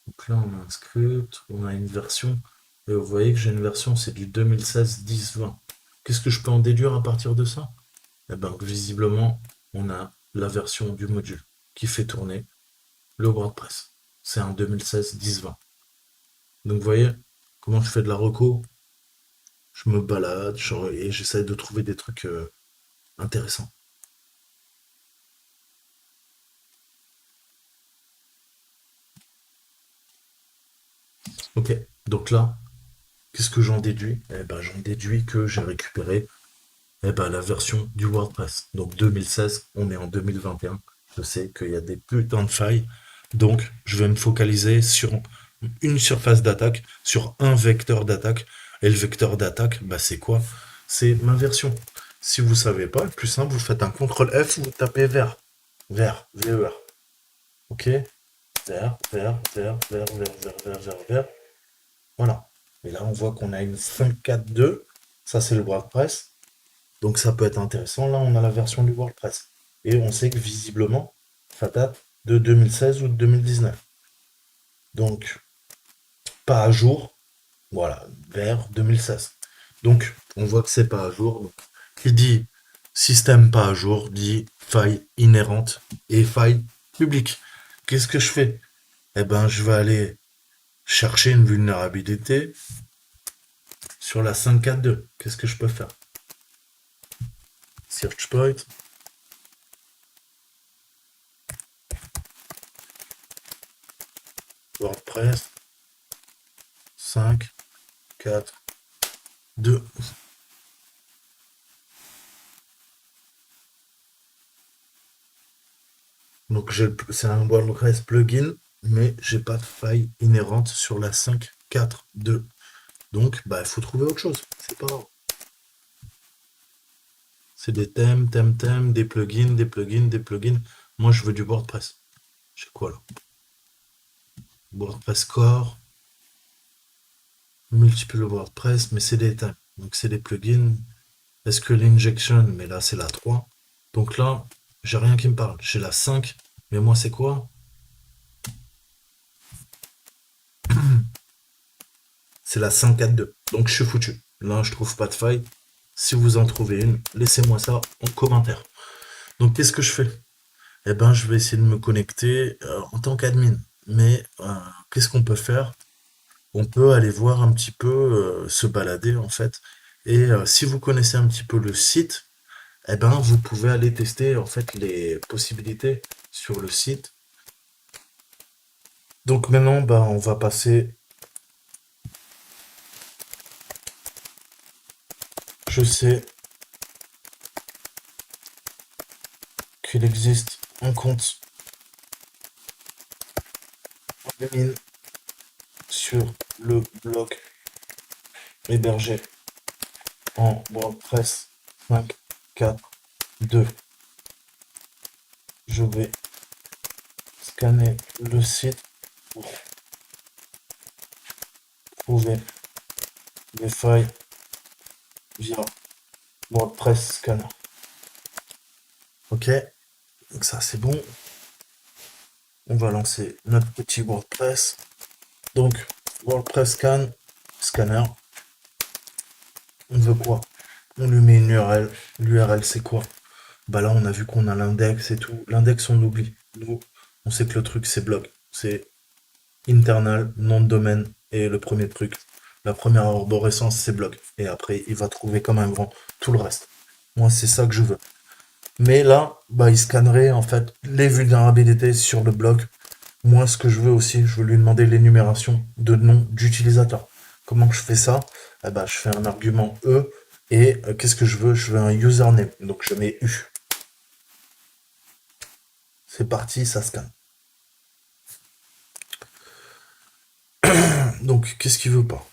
A: Donc là, on a un script, on a une version, et vous voyez que j'ai une version, c'est du 2016 10-20. Qu'est-ce que je peux en déduire à partir de ça? Eh bien, visiblement, on a la version du module qui fait tourner le WordPress. C'est un 2016 10-20. Donc vous voyez comment je fais de la reco? Je me balade et j'essaie de trouver des trucs intéressants. Ok, donc là, qu'est-ce que j'en déduis? Eh ben, j'en déduis que j'ai récupéré la version du WordPress. Donc 2016, on est en 2021. Je sais qu'il y a des putains de failles. Donc, je vais me focaliser sur une surface d'attaque, sur un vecteur d'attaque. Et le vecteur d'attaque, c'est quoi? C'est ma version. Si vous ne savez pas, le plus simple, vous faites un CTRL F, vous tapez vert. Vert, VER. Ok? Vert, vert, vert, vert, vert, vert, vert, vert, vert. Voilà. Et là, on voit qu'on a une 5.4.2. Ça, c'est le WordPress. Donc ça peut être intéressant. Là, on a la version du WordPress. Et on sait que visiblement, ça date de 2016 ou de 2019. Donc, pas à jour. Voilà, vers 2016. Donc, on voit que c'est pas à jour. Donc, qui dit système pas à jour dit faille inhérente et faille publique. Qu'est-ce que je fais? Eh ben, je vais aller chercher une vulnérabilité sur la 5.4.2. Qu'est-ce que je peux faire? Search point. WordPress 5, 4, 2. Donc c'est un WordPress plugin, mais j'ai pas de faille inhérente sur la 5.4.2. Donc il faut trouver autre chose. C'est pas grave. C'est des thèmes, thèmes, des plugins, des plugins, des plugins. Moi je veux du WordPress. J'ai quoi là? WordPress Core, multiple WordPress, mais c'est des thèmes. Donc c'est des plugins. SQL Injection, mais là c'est la 3. Donc là, j'ai rien qui me parle. J'ai la 5, mais moi c'est quoi? C'est la 5.4.2. Donc je suis foutu. Là, je trouve pas de faille. Si vous en trouvez une, laissez-moi ça en commentaire. Donc qu'est-ce que je fais? Eh ben, je vais essayer de me connecter en tant qu'admin. Mais qu'est-ce qu'on peut faire? On peut aller voir un petit peu, se balader en fait. Et si vous connaissez un petit peu le site, eh ben, vous pouvez aller tester en fait les possibilités sur le site. Donc maintenant, on va passer. Je sais qu'il existe un compte admin sur le blog hébergé en WordPress 5.4.2. Je vais scanner le site pour trouver les failles via WordPress Scanner. Ok, donc ça c'est bon. On va lancer notre petit WordPress. Donc WordPress Scanner. On veut quoi? On lui met une URL. L'URL c'est quoi? Bah là on a vu qu'on a l'index et tout. L'index on oublie. Nous, on sait que le truc c'est blog. C'est internal, nom de domaine et le premier truc. La première arborescence c'est blog. Et après il va trouver comme un grand tout le reste. Moi c'est ça que je veux. Mais là, bah, il scannerait en fait les vulnérabilités sur le blog. Moi, ce que je veux aussi, je veux lui demander l'énumération de noms d'utilisateurs. Comment je fais ça? Eh ben, je fais un argument E et qu'est-ce que je veux? Je veux un username. Donc je mets U. C'est parti, ça scanne. Donc, qu'est-ce qu'il veut pas?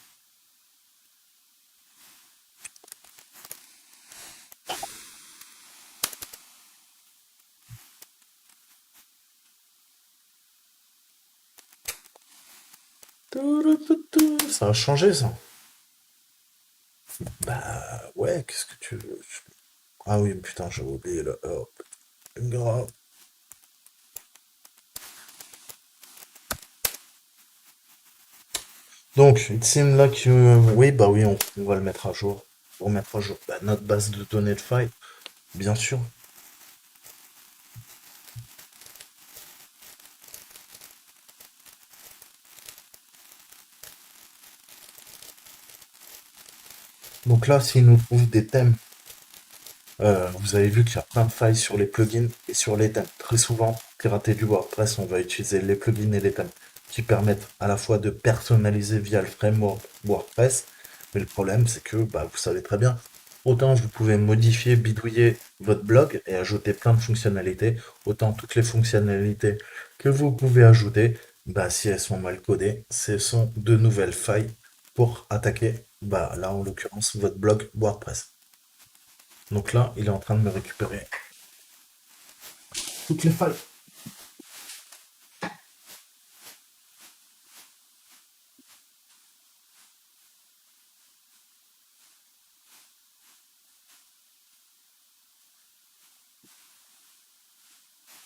A: Ça a changé ça. Bah ouais, qu'est-ce que tu veux? Ah oui, putain, j'avais oublié le E. Grave. Donc, il seems là que... Oui, bah oui, on va le mettre à jour. Pour mettre à jour bah, notre base de données de failles, bien sûr. Donc là, s'il nous trouve des thèmes, vous avez vu qu'il y a plein de failles sur les plugins et sur les thèmes. Très souvent, pour pirater du WordPress, on va utiliser les plugins et les thèmes qui permettent à la fois de personnaliser via le framework WordPress. Mais le problème, c'est que, bah, vous savez très bien, autant vous pouvez modifier, bidouiller votre blog et ajouter plein de fonctionnalités, autant toutes les fonctionnalités que vous pouvez ajouter, bah, si elles sont mal codées, ce sont de nouvelles failles pour attaquer, bah, là en l'occurrence, votre blog WordPress. Donc là, il est en train de me récupérer toutes les failles.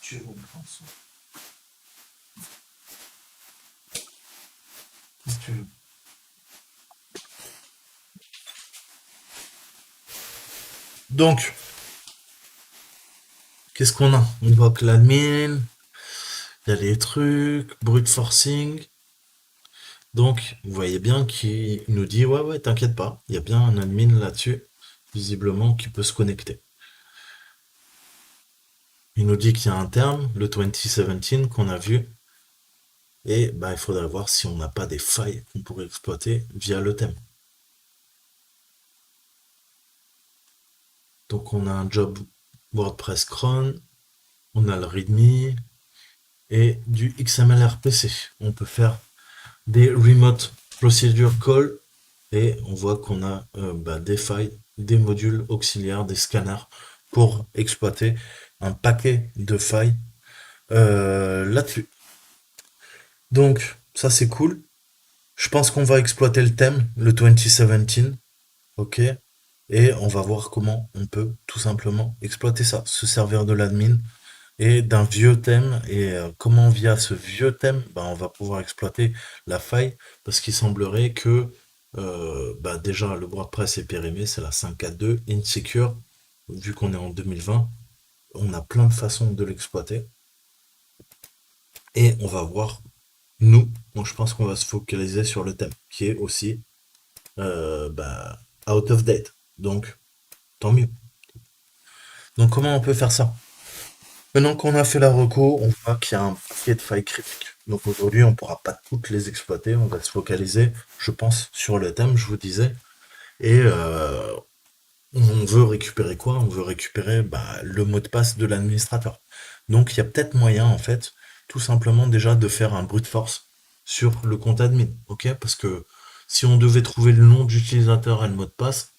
A: Tu veux pense. Qu'est-ce que tu veux? Donc, qu'est-ce qu'on a? On voit que l'admin, il y a les trucs, brute forcing. Donc, vous voyez bien qu'il nous dit, ouais, ouais, t'inquiète pas, il y a bien un admin là-dessus, visiblement, qui peut se connecter. Il nous dit qu'il y a un terme, le 2017 qu'on a vu, et bah, il faudrait voir si on n'a pas des failles qu'on pourrait exploiter via le thème. Donc, on a un job WordPress cron, on a le README et du XML-RPC. On peut faire des remote procedure call et on voit qu'on a bah, des failles, des modules auxiliaires, des scanners pour exploiter un paquet de failles là-dessus. Donc ça c'est cool. Je pense qu'on va exploiter le thème, le 2017, ok, et on va voir comment on peut tout simplement exploiter ça, se servir de l'admin et d'un vieux thème et comment via ce vieux thème bah, on va pouvoir exploiter la faille parce qu'il semblerait que bah, déjà le WordPress est périmé, c'est la 5.4.2 insecure vu qu'on est en 2020, on a plein de façons de l'exploiter et on va voir nous, donc je pense qu'on va se focaliser sur le thème qui est aussi bah, out of date, donc tant mieux. Donc comment on peut faire ça? Maintenant qu'on a fait la reco, on voit qu'il y a un paquet de failles critiques. Donc aujourd'hui, on ne pourra pas toutes les exploiter. On va se focaliser, je pense, sur le thème, je vous disais. Et On veut récupérer quoi? On veut récupérer le mot de passe de l'administrateur. Donc il y a peut-être moyen en fait, tout simplement déjà de faire un brute force sur le compte admin, ok? Parce que si on devait trouver le nom d'utilisateur et le mot de passe,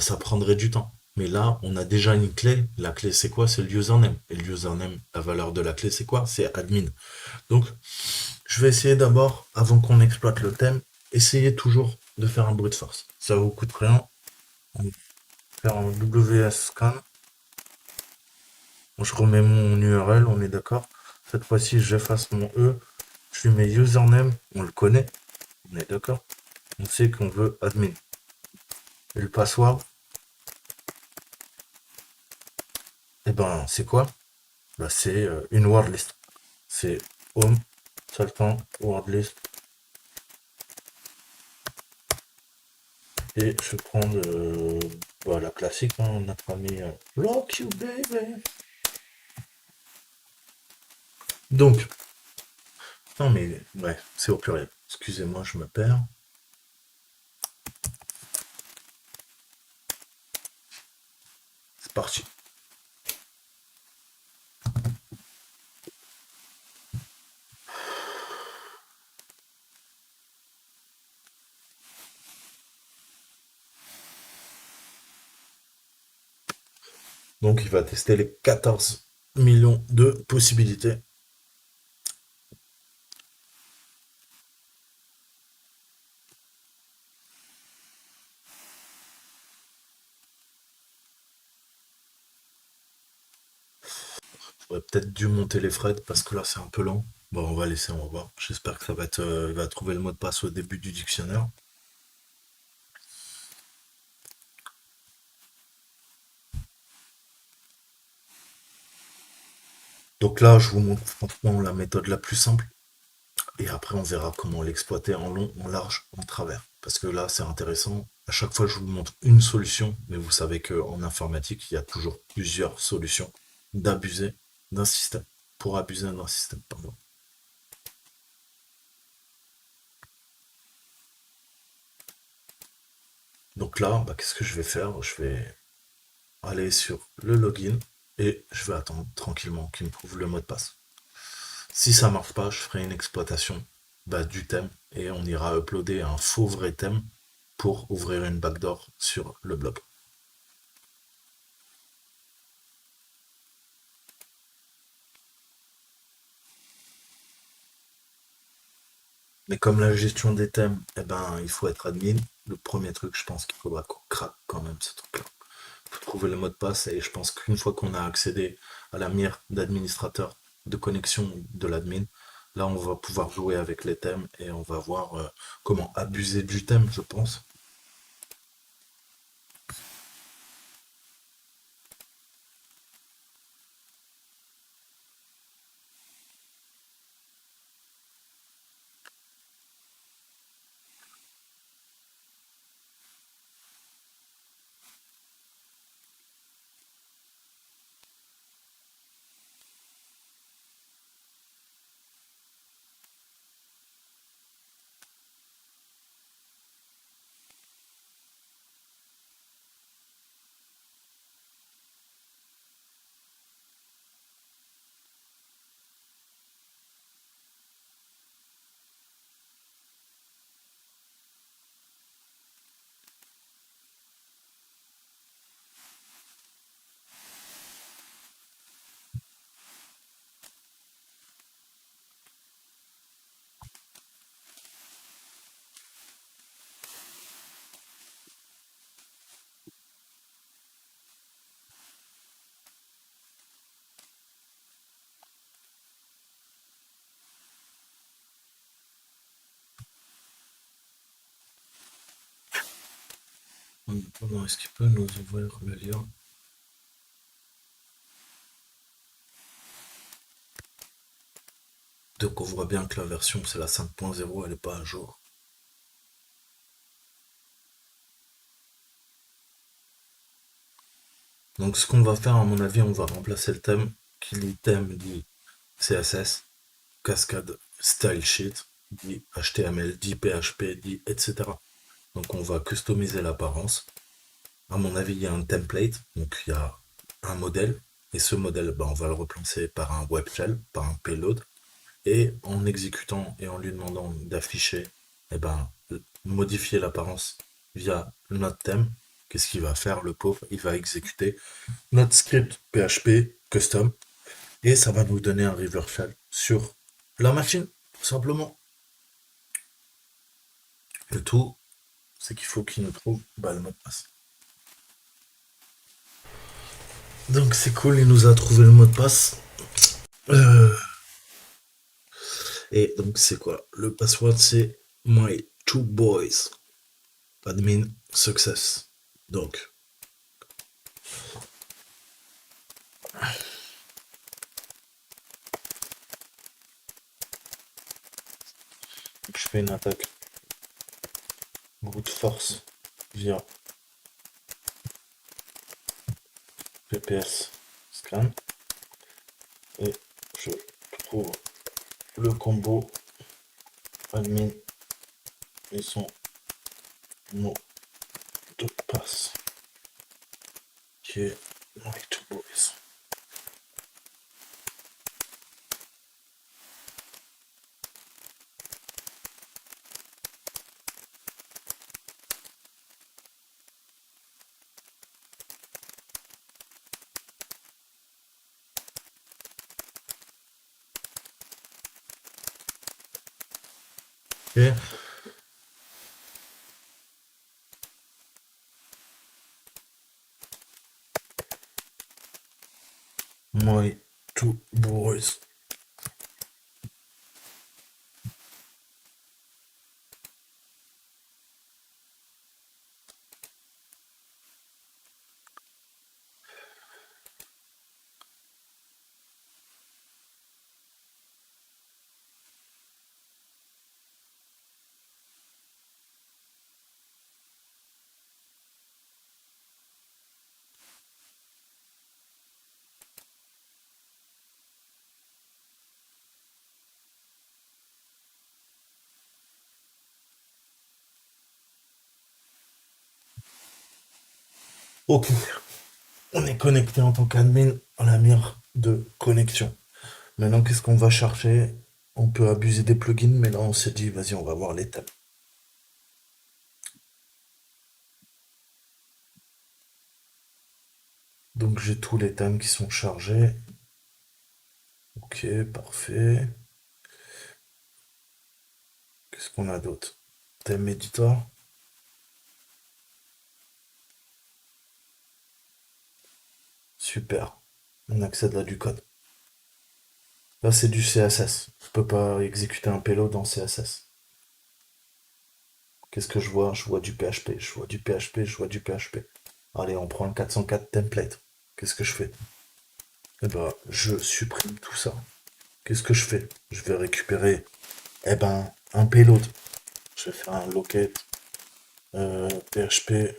A: ça prendrait du temps. Mais là, on a déjà une clé. La clé, c'est quoi? C'est le username. Et le username, la valeur de la clé, c'est quoi? C'est admin. Donc, je vais essayer d'abord, avant qu'on exploite le thème, essayer toujours de faire un brute force. Ça vous coûte rien. On va faire un WS scan. Je remets mon URL, on est d'accord. Cette fois-ci, j'efface mon E. Je lui mets username, on le connaît. On est d'accord. On sait qu'on veut admin. Et le password, c'est quoi? C'est une word list. C'est home, saltan, word list. Et je prends la classique, hein, notre ami Rock You Baby. Donc, non mais bref, c'est au pluriel. Excusez-moi, je me perds. C'est parti. Donc il va tester les 14 millions de possibilités. J'aurais peut-être dû monter les frais parce que là c'est un peu lent. Bon, on va laisser, on va voir. J'espère que ça va être, il va trouver le mot de passe au début du dictionnaire. Donc là, je vous montre franchement la méthode la plus simple. Et après, on verra comment l'exploiter en long, en large, en travers. Parce que là, c'est intéressant. À chaque fois, je vous montre une solution. Mais vous savez qu'en informatique, il y a toujours plusieurs solutions d'abuser d'un système. Pour abuser d'un système, pardon. Donc là, qu'est-ce que je vais faire? Je vais aller sur le login et je vais attendre tranquillement qu'il me trouve le mot de passe. Si ça marche pas, je ferai une exploitation du thème et on ira uploader un faux vrai thème pour ouvrir une backdoor sur le blog. Mais comme la gestion des thèmes, il faut être admin. Le premier truc, je pense qu'il faudra qu'on craque quand même ce truc-là. Il faut trouver le mot de passe et je pense qu'une fois qu'on a accédé à la mire d'administrateur de connexion de l'admin, là on va pouvoir jouer avec les thèmes et on va voir comment abuser du thème, je pense. Est-ce qu'il peut nous ouvrir le lien? Donc on voit bien que la version c'est la 5.0, elle n'est pas à jour. Donc ce qu'on va faire à mon avis, on va remplacer le thème qui dit thème dit CSS, cascade style sheet, dit HTML, dit PHP, dit etc. Donc on va customiser l'apparence. À mon avis, il y a un template, donc il y a un modèle, et ce modèle, on va le replacer par un web shell, par un payload, et en exécutant et en lui demandant d'afficher, eh ben, modifier l'apparence via notre thème, qu'est-ce qu'il va faire, le pauvre? Il va exécuter notre script PHP custom, et ça va nous donner un river shell sur la machine, tout simplement. Le tout, c'est qu'il faut qu'il nous trouve le mot de passe. Donc c'est cool, il nous a trouvé le mot de passe. Et donc c'est quoi? Le password c'est my two boys. Admin success. Donc je fais une attaque brute force via PPS scan et je trouve le combo admin et son mot de passe qui est my two boys. Et my two boys. Ok, on est connecté en tant qu'admin à la mire de connexion. Maintenant, qu'est-ce qu'on va chercher? On peut abuser des plugins, mais là, on s'est dit, vas-y, on va voir les thèmes. Donc, j'ai tous les thèmes qui sont chargés. Ok, parfait. Qu'est-ce qu'on a d'autre? Thème editor. Super. On accède à du code. Là, c'est du CSS. On peut pas exécuter un payload en CSS. Qu'est-ce que je vois? Je vois du PHP, je vois du PHP, je vois du PHP. Allez, on prend le 404 template. Qu'est-ce que je fais? Eh ben, je supprime tout ça. Qu'est-ce que je fais? Je vais récupérer, un payload. Je vais faire un locate PHP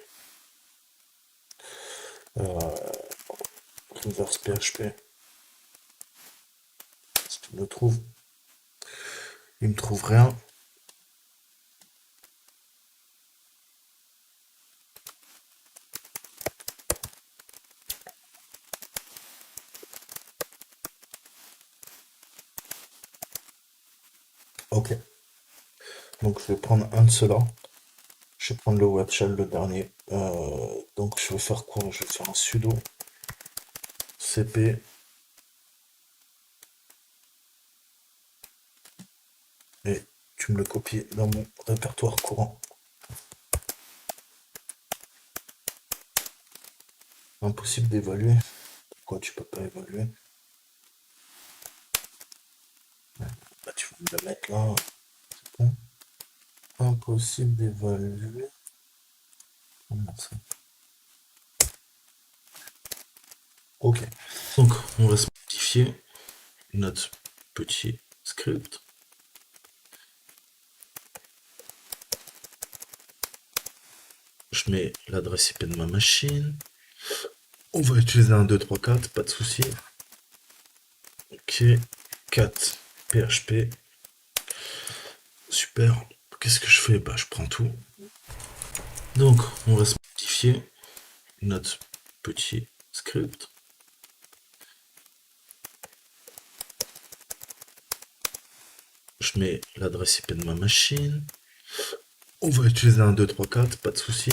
A: reverse PHP. Est-ce qu'il me trouve? Il me trouve rien. Ok. Donc je vais prendre un de ceux-là. Je vais prendre le web shell, le dernier. Donc je vais faire quoi? Je vais faire un sudo cp et tu me le copies dans mon répertoire courant. Impossible d'évaluer. Pourquoi tu peux pas évaluer? Bah tu vas me le mettre là. C'est bon. Impossible d'évaluer. Comment ça? Ok. Donc on va se modifier notre petit script. Je mets l'adresse IP de ma machine. On va utiliser un 2, 3, 4, pas de souci. Ok, 4 PHP. Super. Qu'est-ce que je fais? Bah, je prends tout. Donc, on va se modifier notre petit script. Je mets l'adresse IP de ma machine. On va utiliser un 2, 3, 4, pas de souci.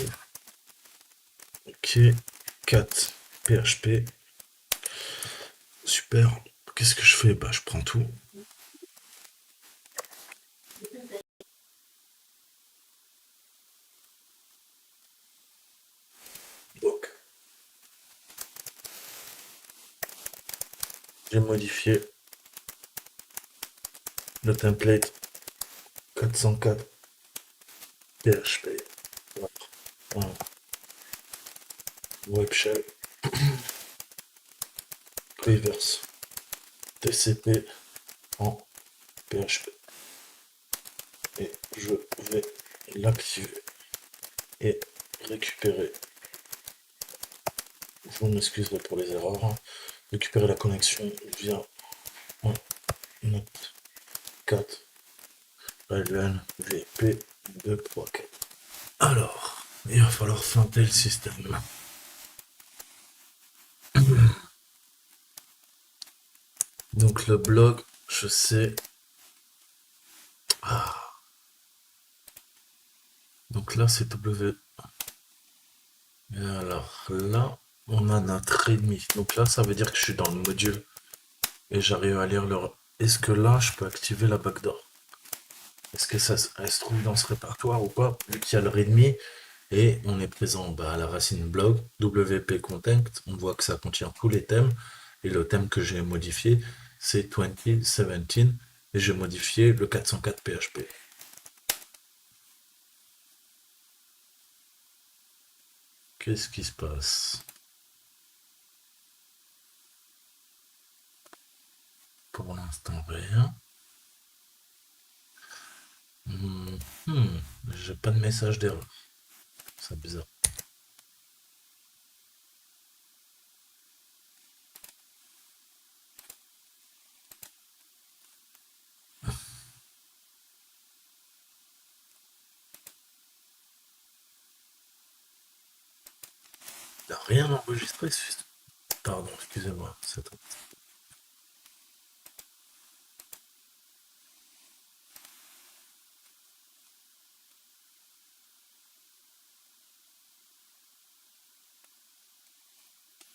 A: Ok, 4 PHP. Super. Qu'est-ce que je fais? Bah, je prends tout. Donc, j'ai modifié le template 404 PHP. Voilà. Web shell. Reverse TCP en PHP. Et je vais l'activer et récupérer. Vous m'excuserez pour les erreurs. Récupérer la connexion via un note 4 LNVP 2, 3, 4. Alors, il va falloir feinter le système. Donc le blog, je sais. Ah. Donc là, c'est W. Et alors là, on a notre readme. Donc là, ça veut dire que je suis dans le module et j'arrive à lire le. Est-ce que là, je peux activer la backdoor? Est-ce que ça elle se trouve dans ce répertoire ou pas? Vu qu'il y a le readme et on est présent à la racine blog, WP content, on voit que ça contient tous les thèmes. Et le thème que j'ai modifié, c'est 2017 et j'ai modifié le 404 PHP. Qu'est-ce qui se passe? Pour l'instant, rien. J'ai pas de message d'erreur. C'est bizarre. Il n'y a rien enregistré. Pardon, excusez-moi.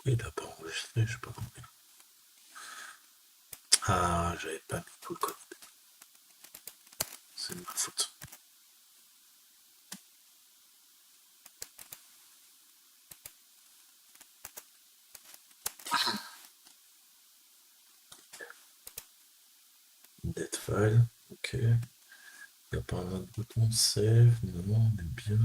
A: Il n'a pas enregistré, je sais pas compris. Ah, j'avais pas mis tout le code. C'est de ma faute. Dead file, ok. Il n'y a pas un autre bouton save, non, on est bien.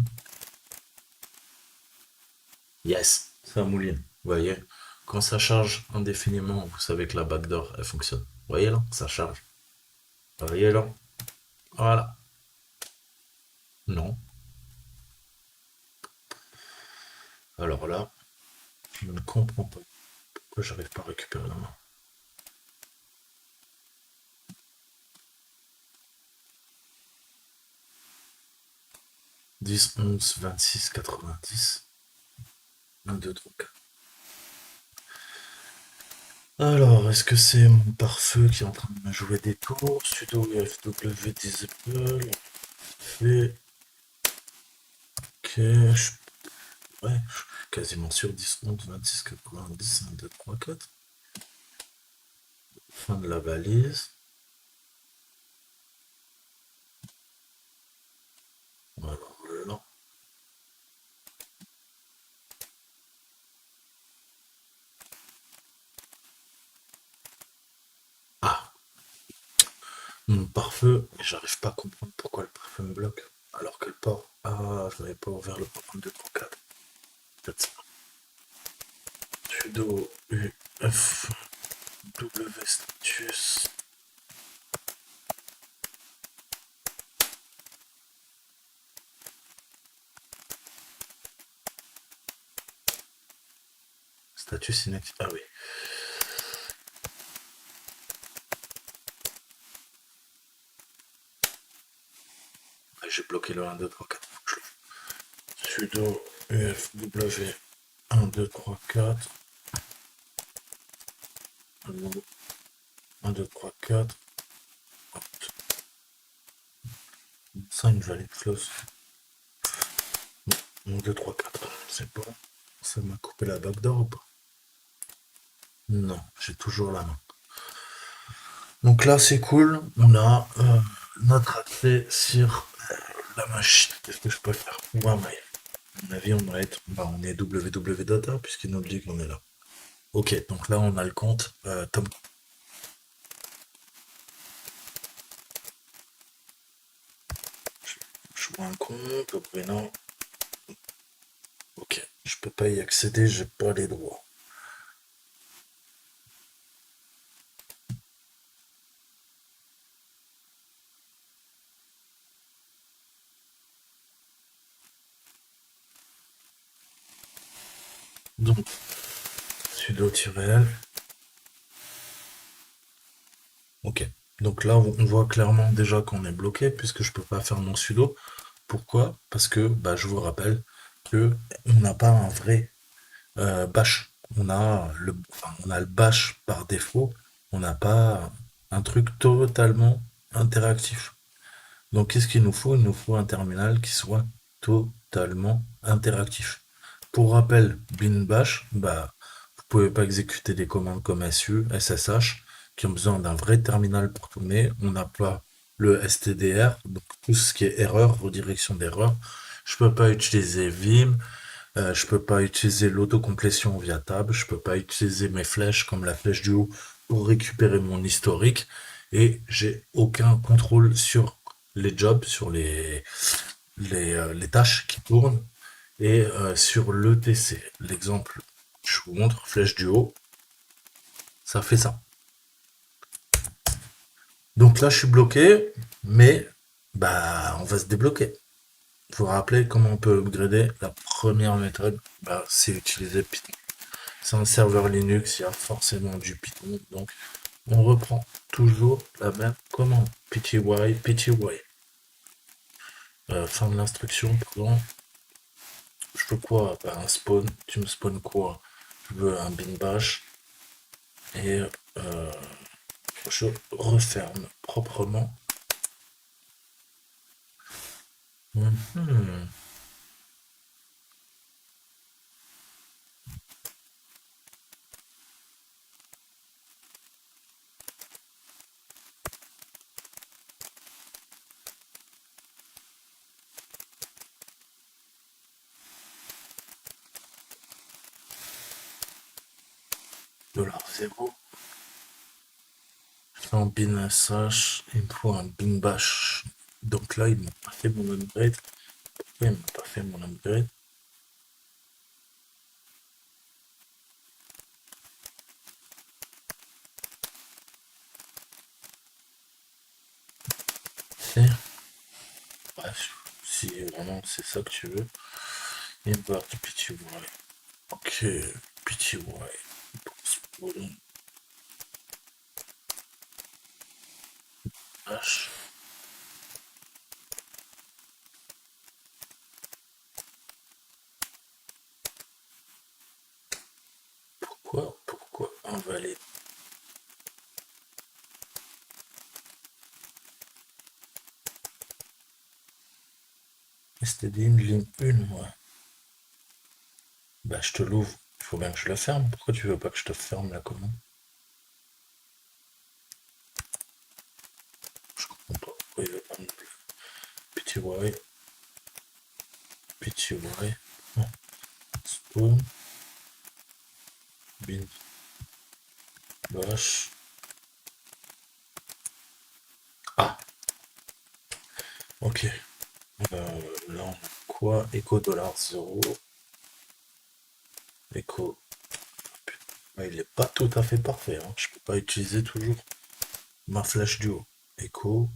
A: Yes, ça mouline. Vous voyez, quand ça charge indéfiniment, vous savez que la backdoor, elle fonctionne. Vous voyez là, ça charge. Vous voyez là, voilà. Non. Alors là, je ne comprends pas pourquoi j'arrive pas à récupérer la main. 10, 11, 26, 90. 1, 2, 3, 4. Alors, est-ce que c'est mon pare-feu qui est en train de me jouer des tours? Sudo fw disable. Fait. Ok. Ouais, je suis quasiment sûr. 10, 11, 26, 90, 1, 2, 3, 4. Fin de la valise. Alors là. Ah, mon pare-feu. J'arrive pas à comprendre pourquoi le pare-feu me bloque. Alors que le port. Ah, je n'avais pas ouvert le port 1, 2, 3, 4. Peut-être ça. Sudo uf w status. Status inactif. Ah oui. J'ai bloqué le 1, 2, 3, 4. Sudo ufw 1, 2, 3, 4. 1, 2, 3, 4. 5 valide close. 1, 2, 3, 4. C'est bon. Ça m'a coupé la backdoor ou pas? Non, j'ai toujours la main. Donc là, c'est cool. On a notre accès sur la machine. Qu'est-ce que je peux faire? Moi, mais à mon avis, on va être. Bah, on est www data puisqu'il nous dit qu'on est là. Ok, donc là, on a le compte Tom. Je vois un compte, prénom. Ok, je peux pas y accéder, j'ai pas les droits. Donc, sudo-l. Ok. Donc là, on voit clairement déjà qu'on est bloqué puisque je peux pas faire mon sudo. Pourquoi? Parce que, bah, je vous rappelle que on n'a pas un vrai bash. On a le bash par défaut. On n'a pas un truc totalement interactif. Donc, qu'est-ce qu'il nous faut? Il nous faut un terminal qui soit totalement interactif. Pour rappel, bin bash, bah, vous pouvez pas exécuter des commandes comme su, ssh, qui ont besoin d'un vrai terminal pour tourner. On n'a pas le stdr, donc tout ce qui est erreur, redirection d'erreur. Je peux pas utiliser vim, je peux pas utiliser l'autocomplétion via tab, je peux pas utiliser mes flèches comme la flèche du haut pour récupérer mon historique, et j'ai aucun contrôle sur les jobs, sur les tâches qui tournent, et sur l'ETC. L'exemple, je vous montre, flèche du haut, ça fait ça. Donc là, je suis bloqué, mais bah, on va se débloquer. Vous vous rappelez comment on peut upgrader? La première méthode, bah, c'est utiliser Python. C'est un serveur Linux, il y a forcément du Python, donc on reprend toujours la même commande. pty, pty. Fin de l'instruction, pardon. Je veux quoi? Bah, un spawn. Tu me spawns quoi? Je veux un bin bash. Et je referme proprement. Mhm. $0. En bin sh, il me faut un bin bash. Donc là, il m'a pas fait mon upgrade. Pourquoi il m'a pas fait mon upgrade? C'est bref, si vraiment c'est ça que tu veux. Import pty. Ok, pty. Spawn bash. Pourquoi invalide? C'était une ligne 1, moi. Bah, je te l'ouvre. Il faut bien que je la ferme. Pourquoi tu veux pas que je te ferme la commande? Je comprends pas. Pourquoi il veut pas me pty. Pty. Non. Spawn. Bin. Bash. Ah, ok. Là, on a quoi? Echo $0. Echo. Ah, il est pas tout à fait parfait, hein. Je peux pas utiliser toujours ma flash du haut. Echo.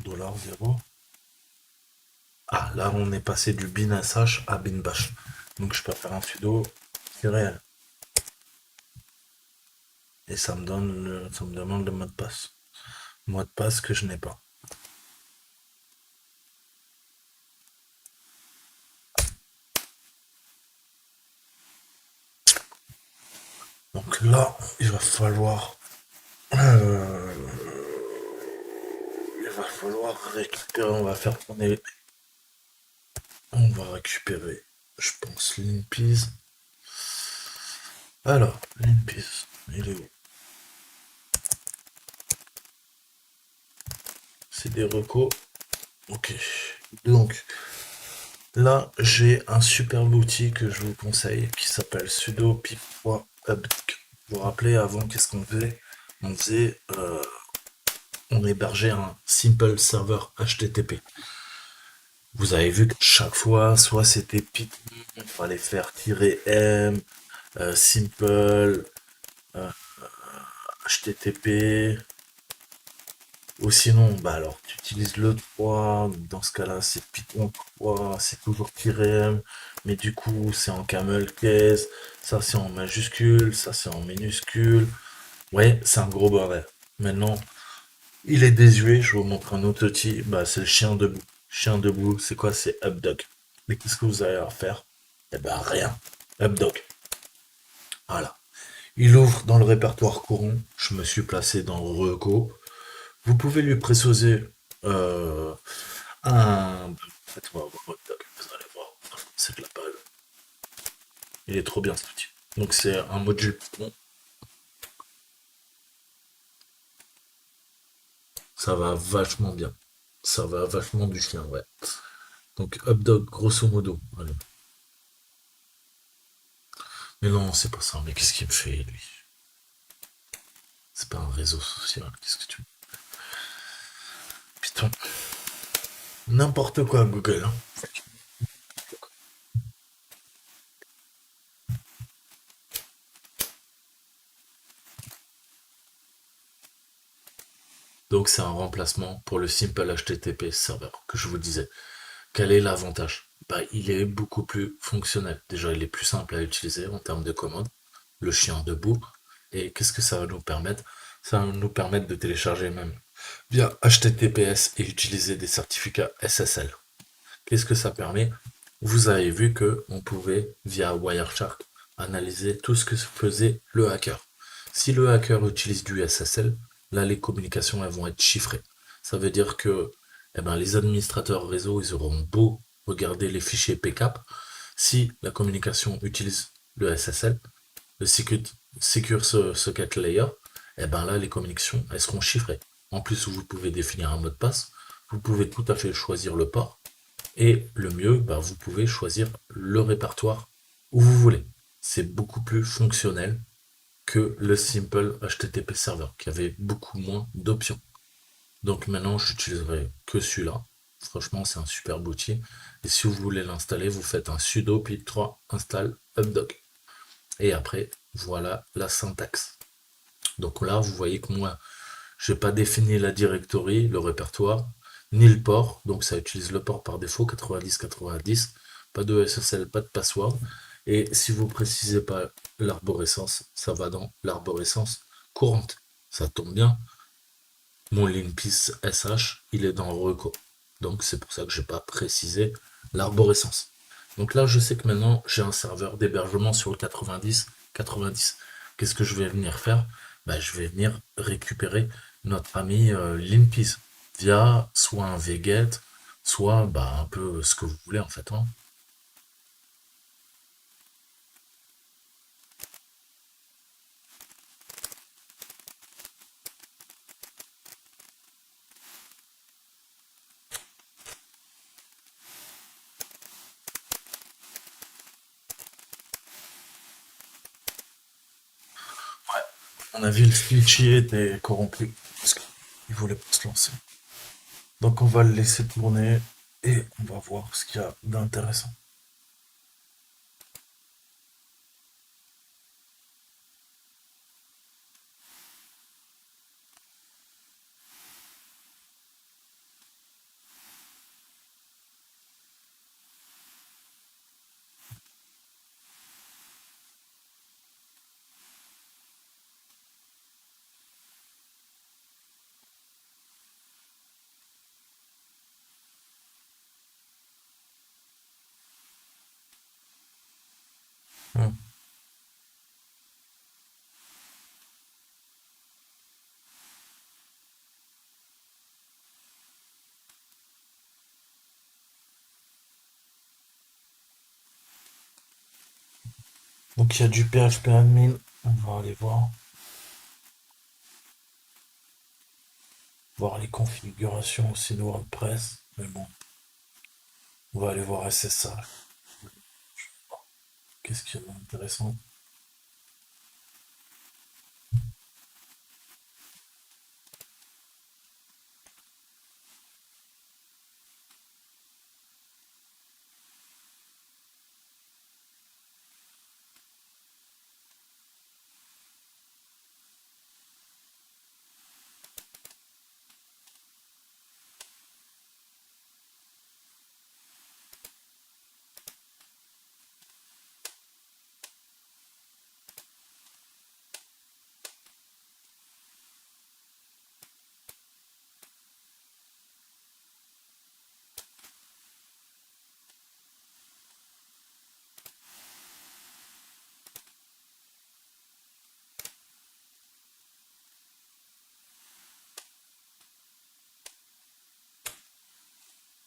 A: $0. Ah, là, on est passé du bin sh à bin bash. Donc, je peux faire un sudo, c'est réel. Et ça me demande le mot de passe. Mot de passe que je n'ai pas. Là, euh, il va falloir récupérer, on va récupérer, je pense, l'Inpiz. Alors, l'Inpiz, il est où? C'est des recos. Ok. Donc, là, j'ai un super outil que je vous conseille qui s'appelle sudo pip3update. Vous vous rappelez, avant, qu'est-ce qu'on faisait? On hébergeait un simple server HTTP. Vous avez vu que chaque fois, soit c'était Python, il fallait faire -m, simple, euh, HTTP, ou sinon, bah alors, tu utilises le 3, dans ce cas-là, c'est Python 3, c'est toujours -m, mais du coup, c'est en camel case, ça c'est en majuscule, ça c'est en minuscule. Ouais, c'est un gros bordel. Maintenant, il est désuet, je vous montre un autre outil, bah c'est le chien debout. Chien debout, c'est quoi? C'est Updog. Mais qu'est-ce que vous allez à faire? Eh ben rien. Updog. Voilà. Il ouvre dans le répertoire courant. Je me suis placé dans Reco. Vous pouvez lui préciser euh, un. Faites-moi Updog. Vous allez voir. C'est de la balle. Il est trop bien cet outil. Donc c'est un module Python. Ça va vachement bien. Ça va vachement du chien, ouais. Donc Updog, grosso modo. Voilà. Mais non, c'est pas ça. Mais qu'est-ce qu'il me fait, lui? C'est pas un réseau social. Qu'est-ce que tu... Putain, n'importe quoi, Google, hein. Donc c'est un remplacement pour le simple HTTP server que je vous disais. Quel est l'avantage? Bah, il est beaucoup plus fonctionnel. Déjà, il est plus simple à utiliser en termes de commande. Le chien debout. Et qu'est-ce que ça va nous permettre? Ça va nous permettre de télécharger même via HTTPS et utiliser des certificats SSL. Qu'est-ce que ça permet? Vous avez vu que on pouvait, via Wireshark, analyser tout ce que faisait le hacker. Si le hacker utilise du SSL, là les communications elles vont être chiffrées. Ça veut dire que eh ben, les administrateurs réseau, ils auront beau regarder les fichiers PCAP, si la communication utilise le SSL, le Secure Socket Layer, et ben là les communications elles seront chiffrées. En plus, vous pouvez définir un mot de passe, vous pouvez tout à fait choisir le port, et le mieux, bah, vous pouvez choisir le répertoire où vous voulez. C'est beaucoup plus fonctionnel que le simple HTTP server, qui avait beaucoup moins d'options. Donc maintenant, j'utiliserai que celui-là. Franchement, c'est un super outil. Et si vous voulez l'installer, vous faites un sudo pip3 install updog. Et après, voilà la syntaxe. Donc là, vous voyez que moi, je n'ai pas défini la directory, le répertoire, ni le port. Donc ça utilise le port par défaut, 90-90. Pas de SSL, pas de password. Et si vous ne précisez pas l'arborescence, ça va dans l'arborescence courante. Ça tombe bien. Mon Linpis SH, il est dans reco. Donc c'est pour ça que je n'ai pas précisé l'arborescence. Donc là, je sais que maintenant, j'ai un serveur d'hébergement sur le 90-90. Qu'est-ce que je vais venir faire? Bah, je vais venir récupérer notre ami Linpis via soit un vget, soit bah, un peu ce que vous voulez en fait, hein. Ouais. On a vu le fichier était corrompu parce qu'il voulait pas se lancer. Donc on va le laisser tourner et on va voir ce qu'il y a d'intéressant. Hmm. Donc il y a du PHP admin, on va aller voir les configurations aussi de WordPress. Mais bon, on va aller voir SSH. Qu'est-ce qu'il y a d'intéressant?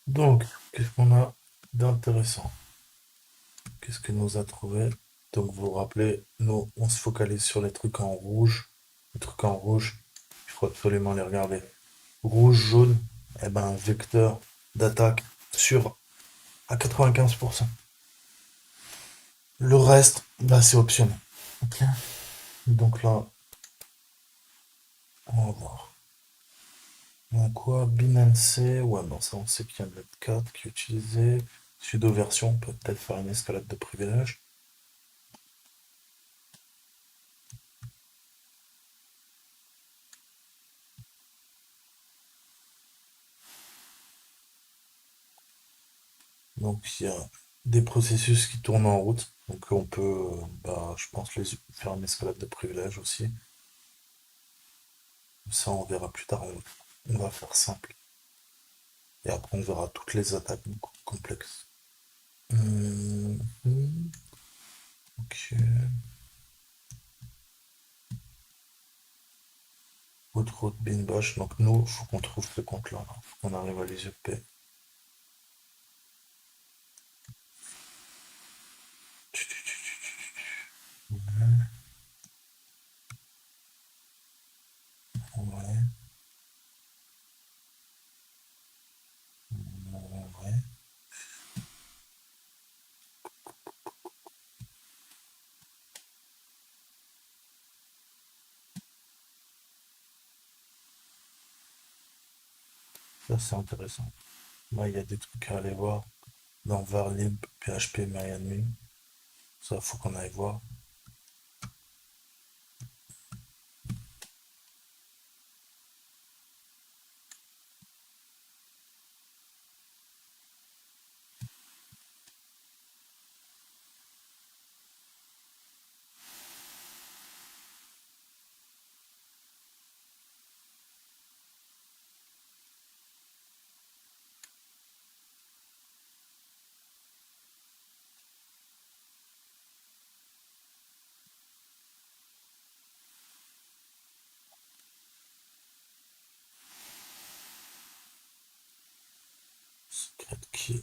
A: Donc, qu'est-ce qu'on a d'intéressant? Qu'est-ce que nous a trouvé? Donc, vous vous rappelez, nous, on se focalise sur les trucs en rouge. Les trucs en rouge, il faut absolument les regarder. Rouge, jaune, eh ben, vecteur d'attaque sûr à 95%. Le reste, bah, c'est optionnel. Ok. Donc là, on va voir. Donc quoi? Binance, ouais, bon, ça on sait qu'il y a le 4 qui est utilisé. Sudo version, on peut peut-être faire une escalade de privilèges. Donc il y a des processus qui tournent en route. Donc on peut, bah, je pense, faire une escalade de privilèges aussi. Ça, on verra plus tard. On va faire simple. Et après, on verra toutes les attaques complexes. Mhm. Ok. Autre bin bash. Donc nous, faut qu'on trouve ce compte-là. Faut qu'on arrive à les EP. Ouais, ouais. Ça, c'est intéressant. Là, il y a des trucs à aller voir. Dans Varlib, PHP, MyAdmin. Ça, faut qu'on aille voir. Secret key.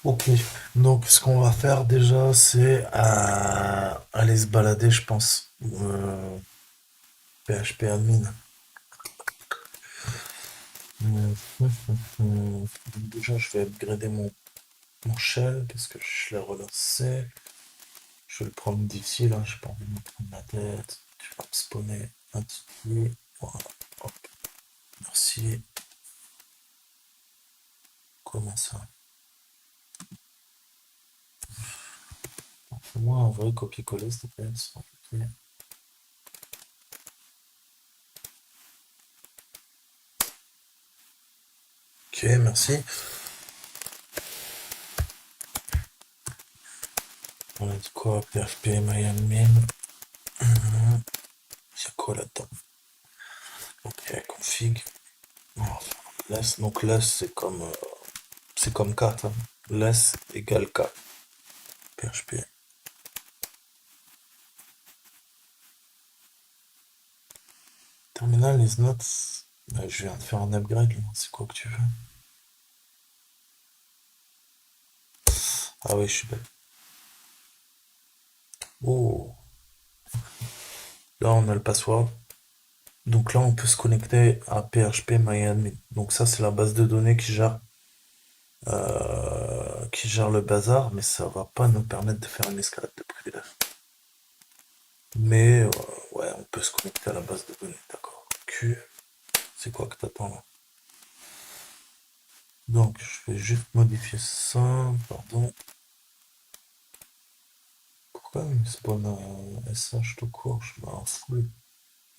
A: Ok, donc ce qu'on va faire déjà, c'est aller se balader, je pense. PHP admin. Déjà, je vais upgrader mon shell parce que je l'ai relancé. Je vais le prendre d'ici, là, j'ai pas envie de me prendre la tête. Je vais me spawner un ticket. Voilà, hop, merci. Comment ça? Fais-moi un vrai copier-coller, s'il te plaît. Ok, merci. On a dit quoi? PHP, MyAdmin. quoi là-dedans? Ok, config. On va faire less. Donc less, c'est comme 4. Hein. Less égale 4. PHP. Terminal is not. Je viens de faire un upgrade là. C'est quoi que tu veux? Ah oui, je suis bête. Oh, là on a le password. Donc là on peut se connecter à PHP Donc ça c'est la base de données qui gère le bazar, mais ça va pas nous permettre de faire une escalade de privilèges. Mais ouais, on peut se connecter à la base de données, d'accord. Q, c'est quoi que t'attends là? Donc je vais juste modifier ça, pardon. Pourquoi il me spawn un SH tout court? Je mets un full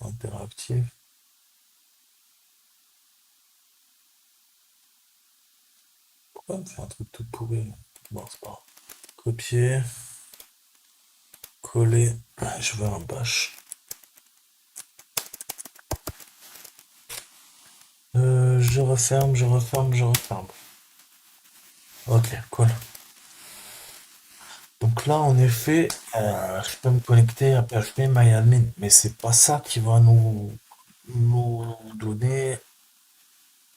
A: interactif. Pourquoi il me fait un truc tout pourri là? Bon, c'est pas grave. Copier, coller, je veux un bash. Je referme, je referme, je referme. Ok, cool. Donc là, en effet, je peux me connecter à PHP mais c'est pas ça qui va nous donner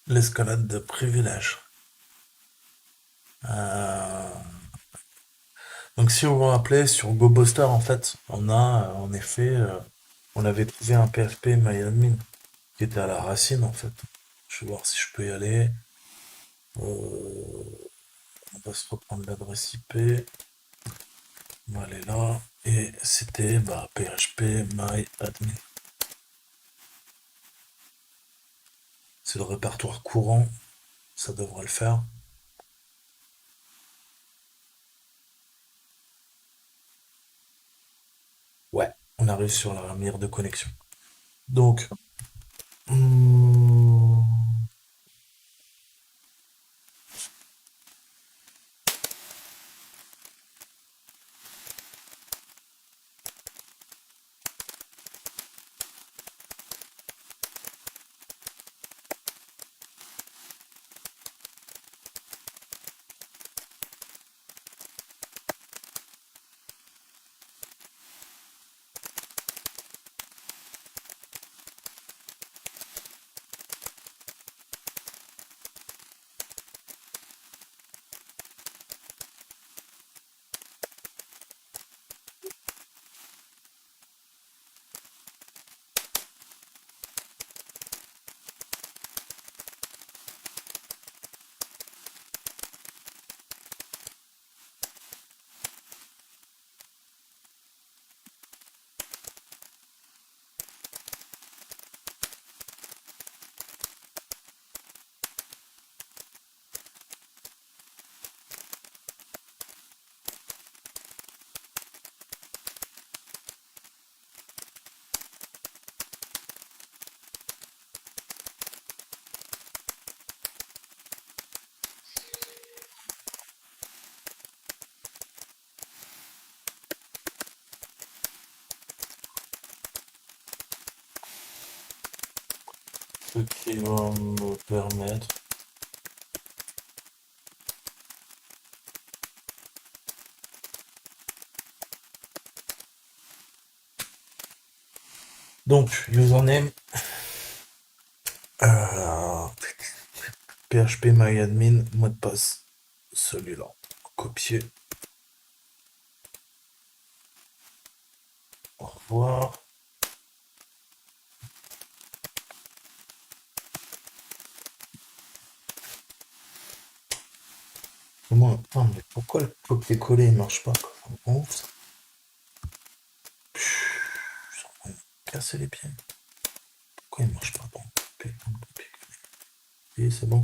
A: l'escalade de privilèges. Euh, donc si on vous rappelez, sur GoBuster, en fait, on a, en effet, on avait trouvé un PHP qui était à la racine, en fait. Je vais voir si je peux y aller. On va se reprendre l'adresse IP. On va aller là. Et c'était PHP myadmin. C'est le répertoire courant. Ça devrait le faire. Ouais, on arrive sur la mire de connexion. Donc, hmm, ce qui va me permettre. Donc, username, PHP myadmin, mot de passe, celui-là. Copier. Au revoir. Comment, attends, mais pourquoi le copier-coller il marche pas quoi? Ouf, ça va me casser les pieds. Pourquoi il marche pas? Bon, copier, c'est bon.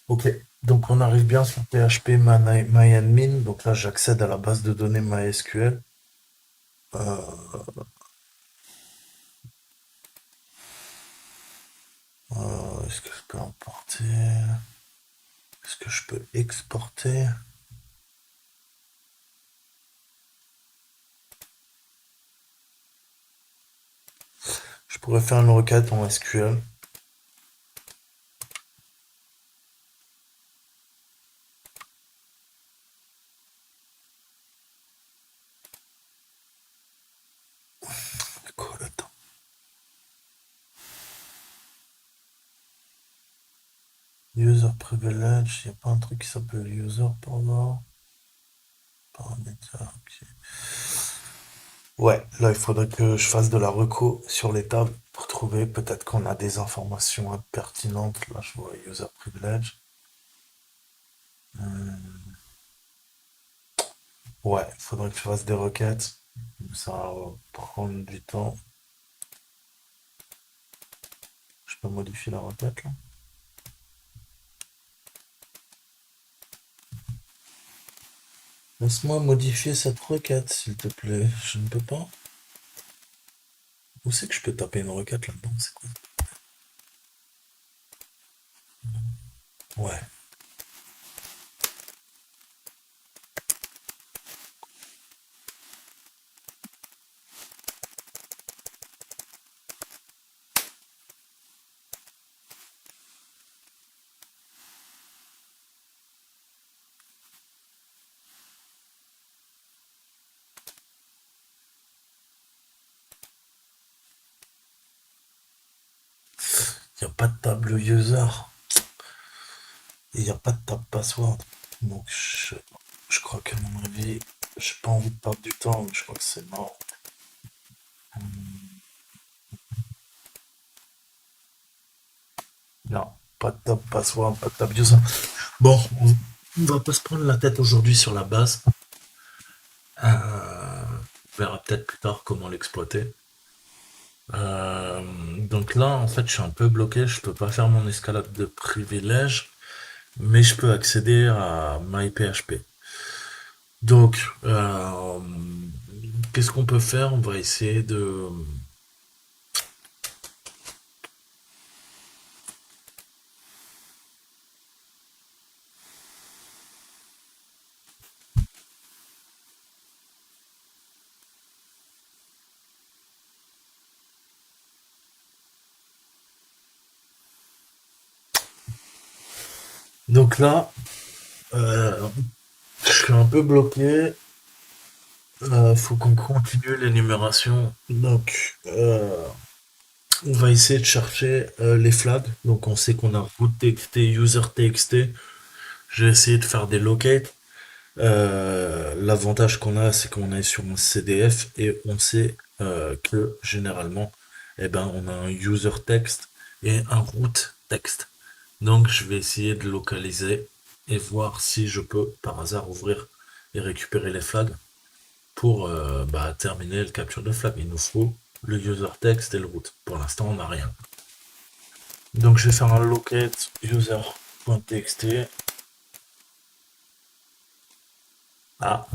A: Ok, donc on arrive bien sur PHP myadmin. Donc là, j'accède à la base de données MySQL. Est-ce que je peux importer? Est-ce que je peux exporter? pourrais faire une requête en SQL. Quoi là-dedans? User privilege, y a pas un truc qui s'appelle user par là? Paramètres, ok. Ouais, là il faudrait que je fasse de la reco sur les tables pour trouver peut-être qu'on a des informations pertinentes. Là je vois user privilege. Ouais, il faudrait que je fasse des requêtes. Ça va prendre du temps. Je peux modifier la requête là? Laisse-moi modifier cette requête, s'il te plaît. Je ne peux pas. Où c'est que je peux taper une requête là-dedans? C'est quoi? Ouais. Il n'y a pas de table user. Et il n'y a pas de table password. Donc je crois qu'à mon avis, j'ai pas envie de perdre du temps, mais je crois que c'est mort. Non, pas de table password, pas de table user. Bon, on va pas se prendre la tête aujourd'hui sur la base. On verra peut-être plus tard comment l'exploiter. Euh, donc là, en fait, je suis un peu bloqué. Je peux pas faire mon escalade de privilèges, mais je peux accéder à MyPHP. Donc, qu'est-ce qu'on peut faire? On va essayer de... Donc là, euh, je suis un peu bloqué. Faut qu'on continue l'énumération. Donc, on va essayer de chercher les flags. Donc, on sait qu'on a root.txt, user.txt. Je vais essayer de faire des locates. L'avantage qu'on a, c'est qu'on est sur un CDF et on sait que généralement, eh ben, on a un user text et un root text. Donc, je vais essayer de localiser et voir si je peux par hasard ouvrir et récupérer les flags pour terminer le capture de flag. Il nous faut le user text et le root. Pour l'instant, on n'a rien. Donc, je vais faire un locate user.txt. Ah,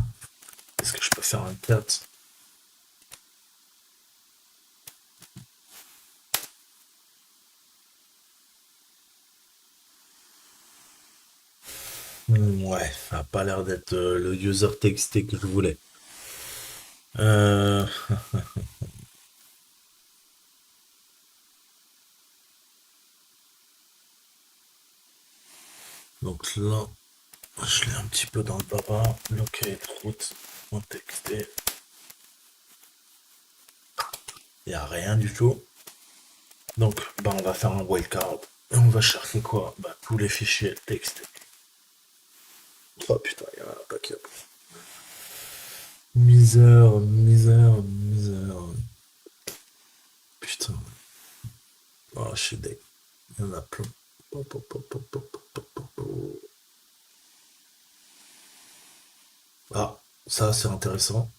A: est-ce que je peux faire un cat? Ouais, ça a pas l'air d'être le user TXT que je voulais. Euh, donc là, je l'ai un petit peu dans le baba. Locate route.txt. Il n'y a rien du tout. Donc, on va faire un wildcard. Et on va chercher quoi? Tous les fichiers TXT. Oh putain, il y en a un paquet. Misère, misère, misère. Putain. Oh, je suis deg. Il y en a plein. Hop, hop, hop, hop, hop, hop, hop, hop. Ah, ça c'est intéressant.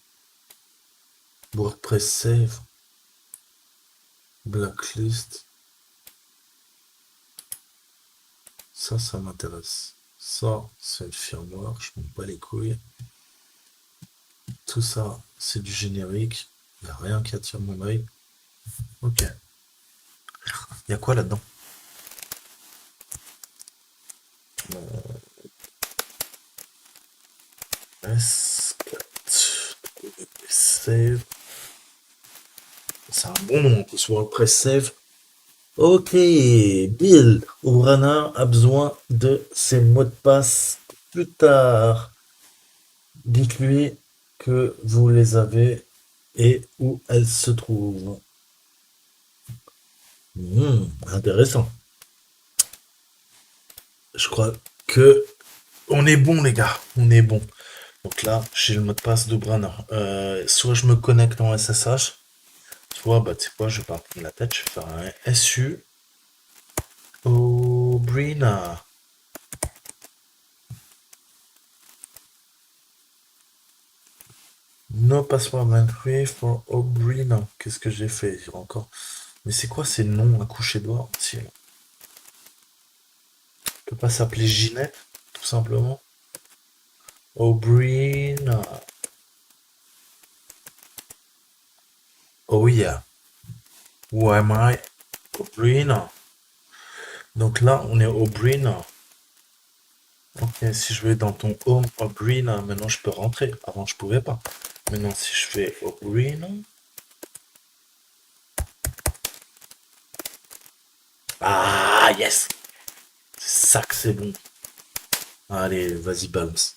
A: WordPress Save, Blacklist. Ça m'intéresse. Ça, c'est le firmware, je m'en bats les couilles. Tout ça, c'est du générique. Il n'y a rien qui attire mon œil. Ok. Il y a quoi là-dedans? S4. Save. c'est un bon nom en plus. WordPress Save. Ok, Bill Urana a besoin de ses mots de passe plus tard. Dites-lui que vous les avez et où elles se trouvent. Intéressant. Je crois que on est bon, les gars. On est bon. Donc là, j'ai le mot de passe d'Ubrana. Soit je me connecte en SSH, soit, bah, tu sais quoi, je vais pas me prendre la tête, je vais faire un SU Obrina. No password entry for Obrina. Qu'est-ce que j'ai fait encore? Mais c'est quoi ces noms à coucher doigts? Si, on peut pas s'appeler Ginette, tout simplement. Obrina. Oh yeah. Who am I? Obrina. Donc là, on est Obrina. Ok, si je vais dans ton home Obrina, maintenant je peux rentrer. Avant, je pouvais pas. Maintenant, si je fais Obrina. Ah, yes! C'est ça que c'est bon. Allez, vas-y, bounce.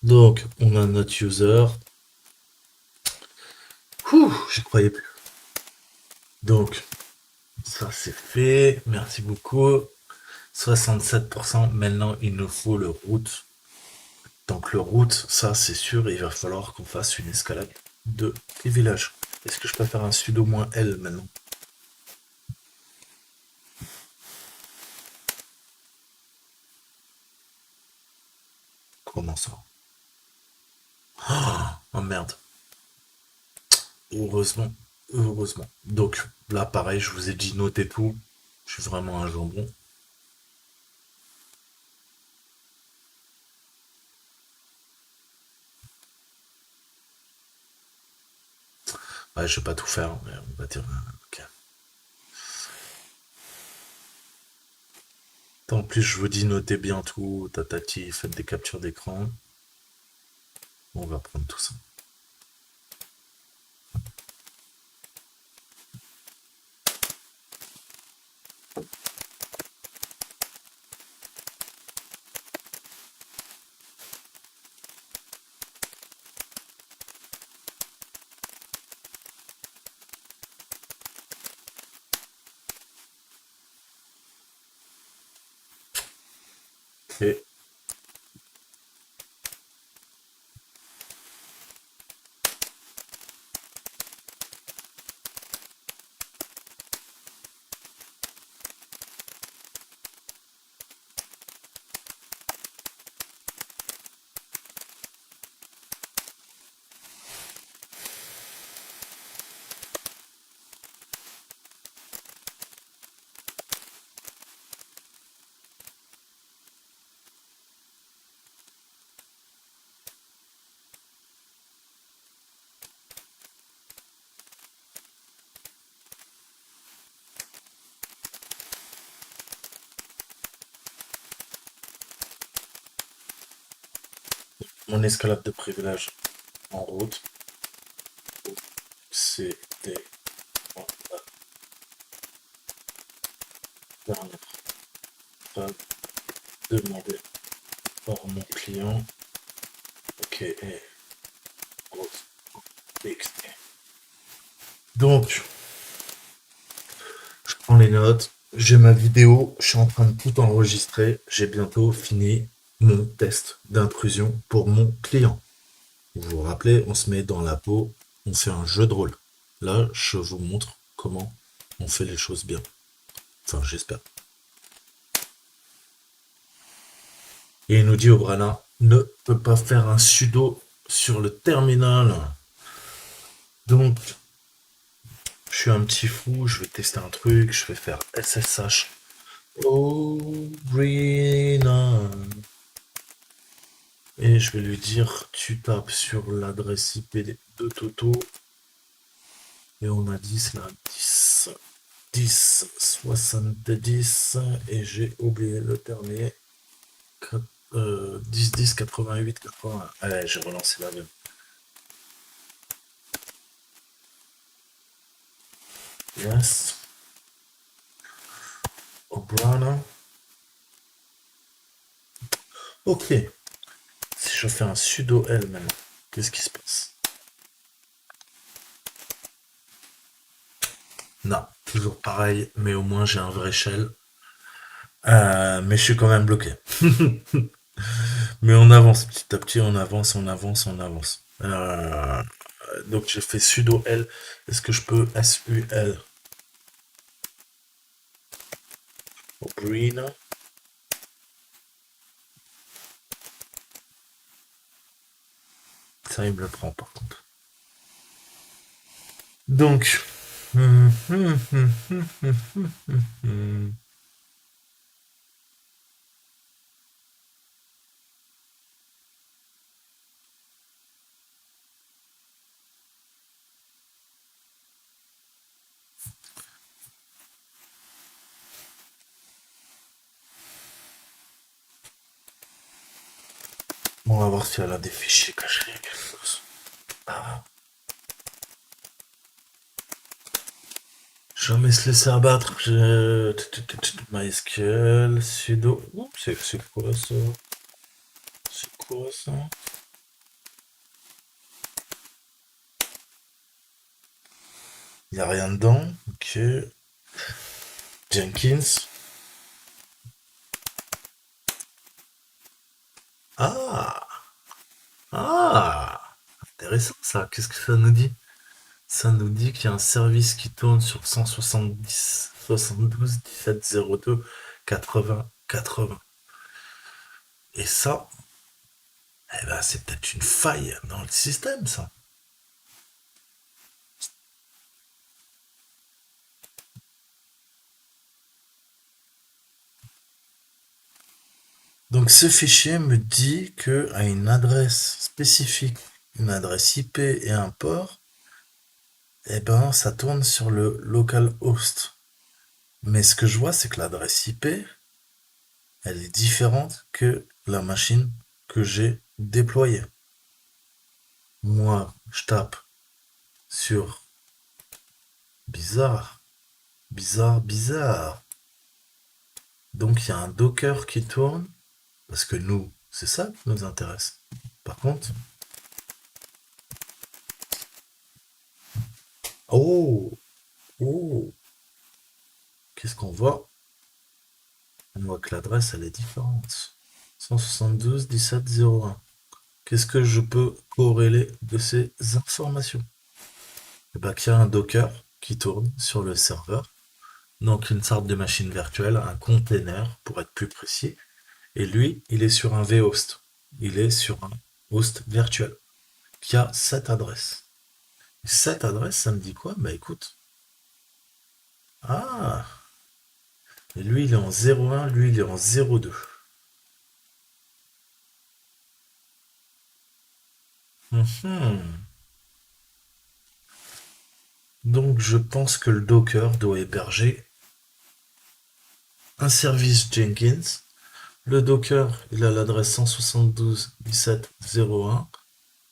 A: Donc, on a notre user. Ouh, j'y croyais plus. Donc, ça c'est fait. Merci beaucoup. 67%. Maintenant, il nous faut le route. Donc, le route, ça c'est sûr, il va falloir qu'on fasse une escalade de privilèges. Est-ce que je peux faire un sudo -L maintenant? Comment ça? Oh merde. Heureusement. Heureusement. Donc, là, pareil, je vous ai dit notez tout. Je suis vraiment un jambon. Ouais, je vais pas tout faire, mais on va dire. Ok. En plus, je vous dis, notez bien tout, tatati, faites des captures d'écran. On va prendre tout ça. Et mon escalade de privilège en route. C'était demandé par mon client. Ok, et donc, je prends les notes, j'ai ma vidéo, je suis en train de tout enregistrer, j'ai bientôt fini mon test d'intrusion pour mon client. Vous vous rappelez, on se met dans la peau, on fait un jeu de rôle. Là, je vous montre comment on fait les choses bien. Enfin, j'espère. Et il nous dit Obrana ne peut pas faire un sudo sur le terminal. Donc, je suis un petit fou, je vais tester un truc, je vais faire SSH Obrina. Et je vais lui dire, tu tapes sur l'adresse IP de Toto. Et on a dit, c'est la 10 70 et j'ai oublié le dernier 10 10 88 80. Allez, j'ai relancé la même. Yes. Obrana. Ok. Si je fais un sudo L maintenant, qu'est-ce qui se passe? Non, toujours pareil, mais au moins j'ai un vrai shell. Mais je suis quand même bloqué. Mais on avance petit à petit, on avance, on avance, on avance. Donc j'ai fait sudo L. Est-ce que je peux SUL? Obrina. Ça, il me le prend par contre. Donc. On va voir si elle a des fichiers cachés, quelque chose. Ah. Jamais se laisser abattre. MySQL, sudo. Oh, c'est quoi ça? C'est quoi ça? Il n'y a rien dedans. Ok. Jenkins. Ah! Ah! Intéressant ça. Qu'est-ce que ça nous dit? Ça nous dit qu'il y a un service qui tourne sur 170, 72, 17, 02, 80, 80. Et ça, eh ben, c'est peut-être une faille dans le système, ça. Donc ce fichier me dit que à une adresse spécifique, une adresse IP et un port, eh ben ça tourne sur le localhost. Mais ce que je vois, c'est que l'adresse IP, elle est différente que la machine que j'ai déployée. Moi, je tape sur bizarre, bizarre, bizarre. Donc il y a un Docker qui tourne, parce que nous, c'est ça qui nous intéresse. Par contre, oh, oh, qu'est-ce qu'on voit? On voit que l'adresse, elle est différente. 172 17 01. Qu'est-ce que je peux corréler de ces informations? Eh ben, qu'il y a un Docker qui tourne sur le serveur. Donc une sorte de machine virtuelle, un container pour être plus précis. Et lui, il est sur un vhost. Il est sur un host virtuel qui a cette adresse. Cette adresse, ça me dit quoi? Bah écoute. Ah! Et lui, il est en 01, lui, il est en 02. Mhm. Donc je pense que le Docker doit héberger un service Jenkins. Le Docker, il a l'adresse 172 17 01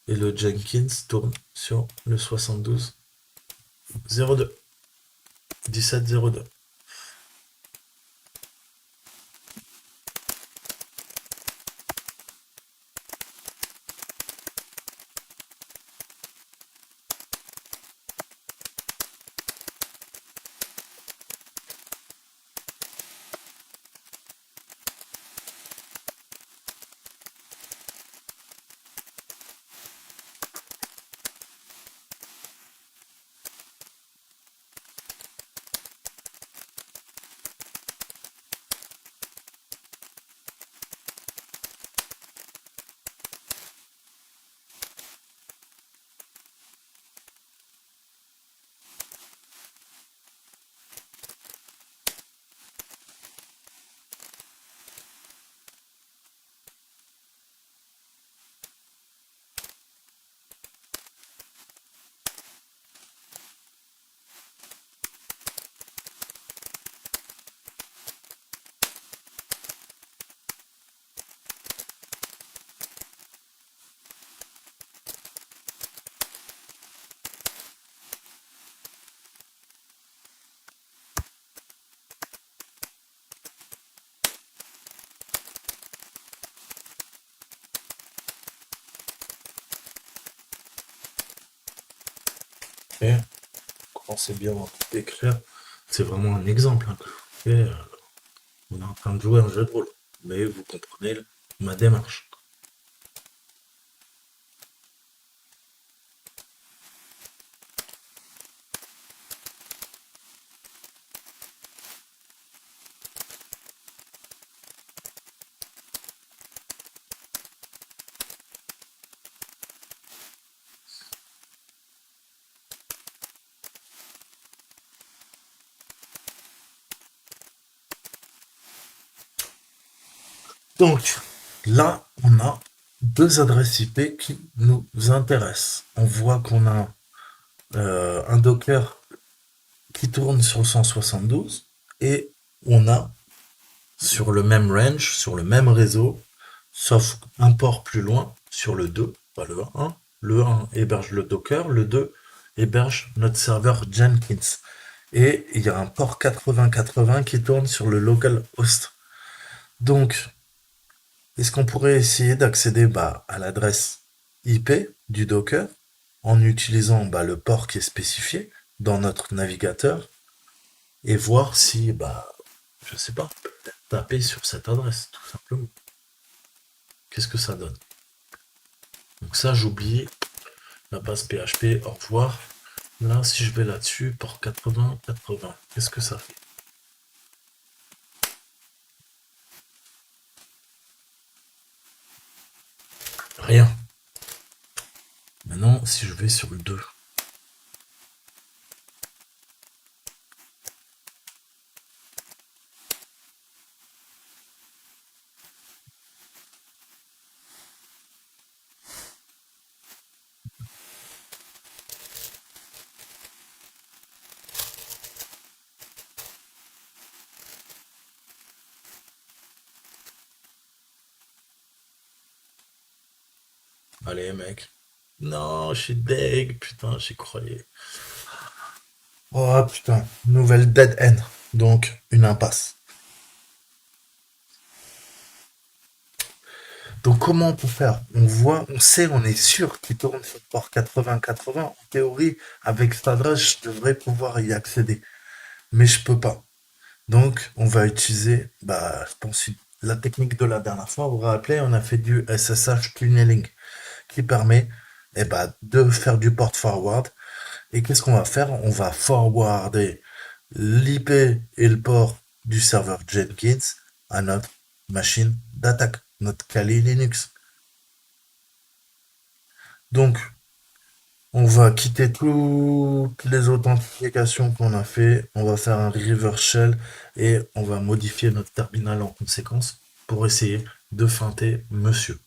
A: et le Jenkins tourne sur le 72 02 17 02. Ok, commencez bien à décrire. C'est vraiment un exemple hein, que je vous fais. On est en train de jouer un jeu de rôle. Mais vous comprenez ma démarche. Donc, là, on a deux adresses IP qui nous intéressent. On voit qu'on a un Docker qui tourne sur le 172 et on a sur le même range, sur le même réseau, sauf un port plus loin, sur le 2, pas le 1. Le 1 héberge le Docker, le 2 héberge notre serveur Jenkins. Et il y a un port 8080 qui tourne sur le local host. Donc, est-ce qu'on pourrait essayer d'accéder à l'adresse IP du Docker en utilisant le port qui est spécifié dans notre navigateur et voir si, je sais pas, peut-être taper sur cette adresse, tout simplement. Qu'est-ce que ça donne? Donc ça, j'oublie la base PHP, au revoir. Là, si je vais là-dessus, port 80-80, qu'est-ce que ça fait? Rien. Maintenant, si je vais sur le 2, allez mec. Non, je suis deg, putain, j'y croyais. Oh putain, nouvelle dead end, donc une impasse. Donc comment on peut faire? On voit, on sait, on est sûr qu'il tourne sur le port 80-80. En théorie, avec cette adresse, je devrais pouvoir y accéder. Mais je peux pas. Donc on va utiliser, je pense, la technique de la dernière fois. Vous vous rappelez, on a fait du SSH tunneling qui permet de faire du port forward. Et qu'est-ce qu'on va faire? On va forwarder l'IP et le port du serveur Jenkins à notre machine d'attaque, notre Kali Linux. Donc, on va quitter toutes les authentifications qu'on a fait, on va faire un reverse shell et on va modifier notre terminal en conséquence pour essayer de feinter monsieur.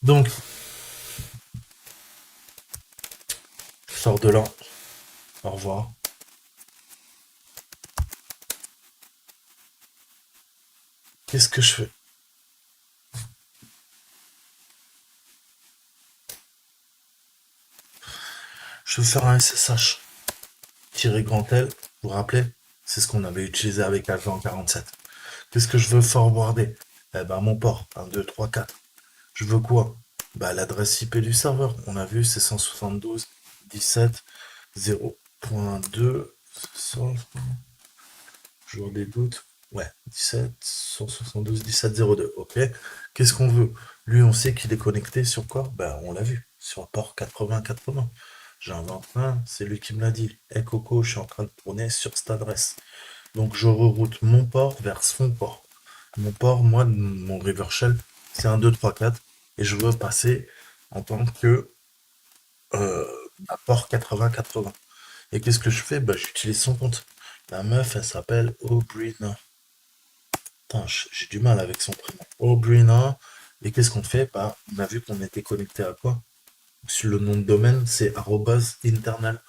A: Donc, je sors de là. Au revoir. Qu'est-ce que je fais? Je vais faire un SSH. Tirer grand L, vous vous rappelez? C'est ce qu'on avait utilisé avec H247. Qu'est-ce que je veux forwarder? Mon port, 1, 2, 3, 4. Je veux quoi? L'adresse IP du serveur. On a vu, c'est 172.17.0.2. Jour des doutes. Ouais, 17, 172, 17.02. Ok. Qu'est-ce qu'on veut? Lui, on sait qu'il est connecté sur quoi? On l'a vu. Sur le port 80-80. J'invente un, c'est lui qui me l'a dit. Eh Coco, je suis en train de tourner sur cette adresse. Donc je reroute mon port vers son port. Mon port, moi, mon river shell, c'est un 2 3 4 et je veux passer en tant que euh, à port 80-80. Et qu'est-ce que je fais? J'utilise son compte. La meuf, elle s'appelle Obrina. Putain, j'ai du mal avec son prénom. Obrina. Et qu'est-ce qu'on fait? On a vu qu'on était connecté à quoi? Sur le nom de domaine, c'est arrobase internal.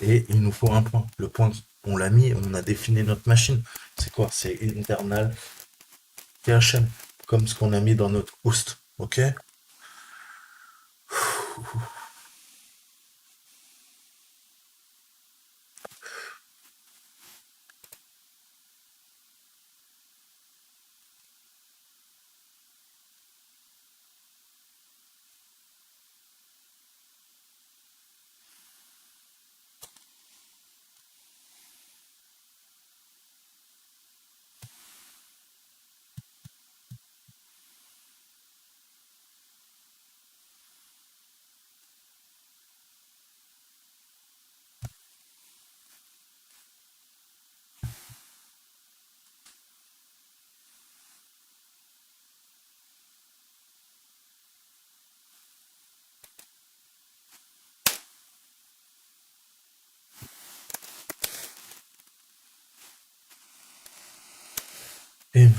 A: Et il nous faut un point. Le point, on l'a mis, on a défini notre machine. C'est quoi? C'est internal THM, comme ce qu'on a mis dans notre host. Ok?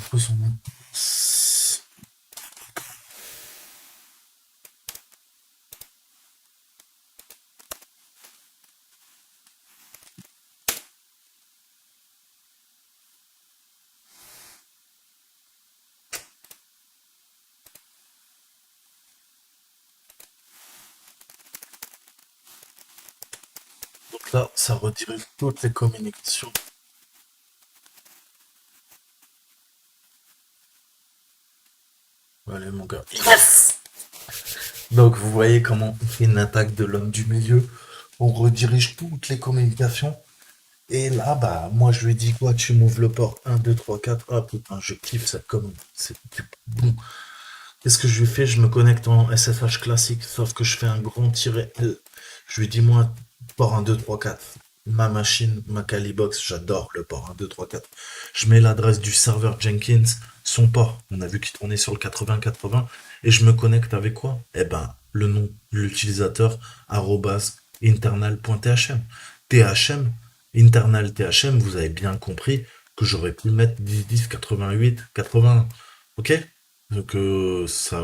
A: retrouver son nom. Donc là, ça redirige toutes les communications. Allez, mon gars. Yes! Donc, vous voyez comment on fait une attaque de l'homme du milieu. On redirige toutes les communications. Et là, bah, moi, je lui dis quoi? Tu m'ouvres le port 1, 2, 3, 4. Ah, putain, je kiffe cette commande. C'est du bon. Qu'est-ce que je lui fais? Je me connecte en SSH classique, sauf que je fais un grand tiret L. Je lui dis, moi, port 1, 2, 3, 4. Ma machine, ma Calibox, j'adore le port 1, 2, 3, 4. Je mets l'adresse du serveur Jenkins, son port. On a vu qu'il tournait sur le 80-80. Et je me connecte avec quoi? Eh ben, le nom de l'utilisateur, arrobas, internal.thm. THM, internal THM, vous avez bien compris que j'aurais pu mettre 10, 10, 88, 81. Ok? Donc ça,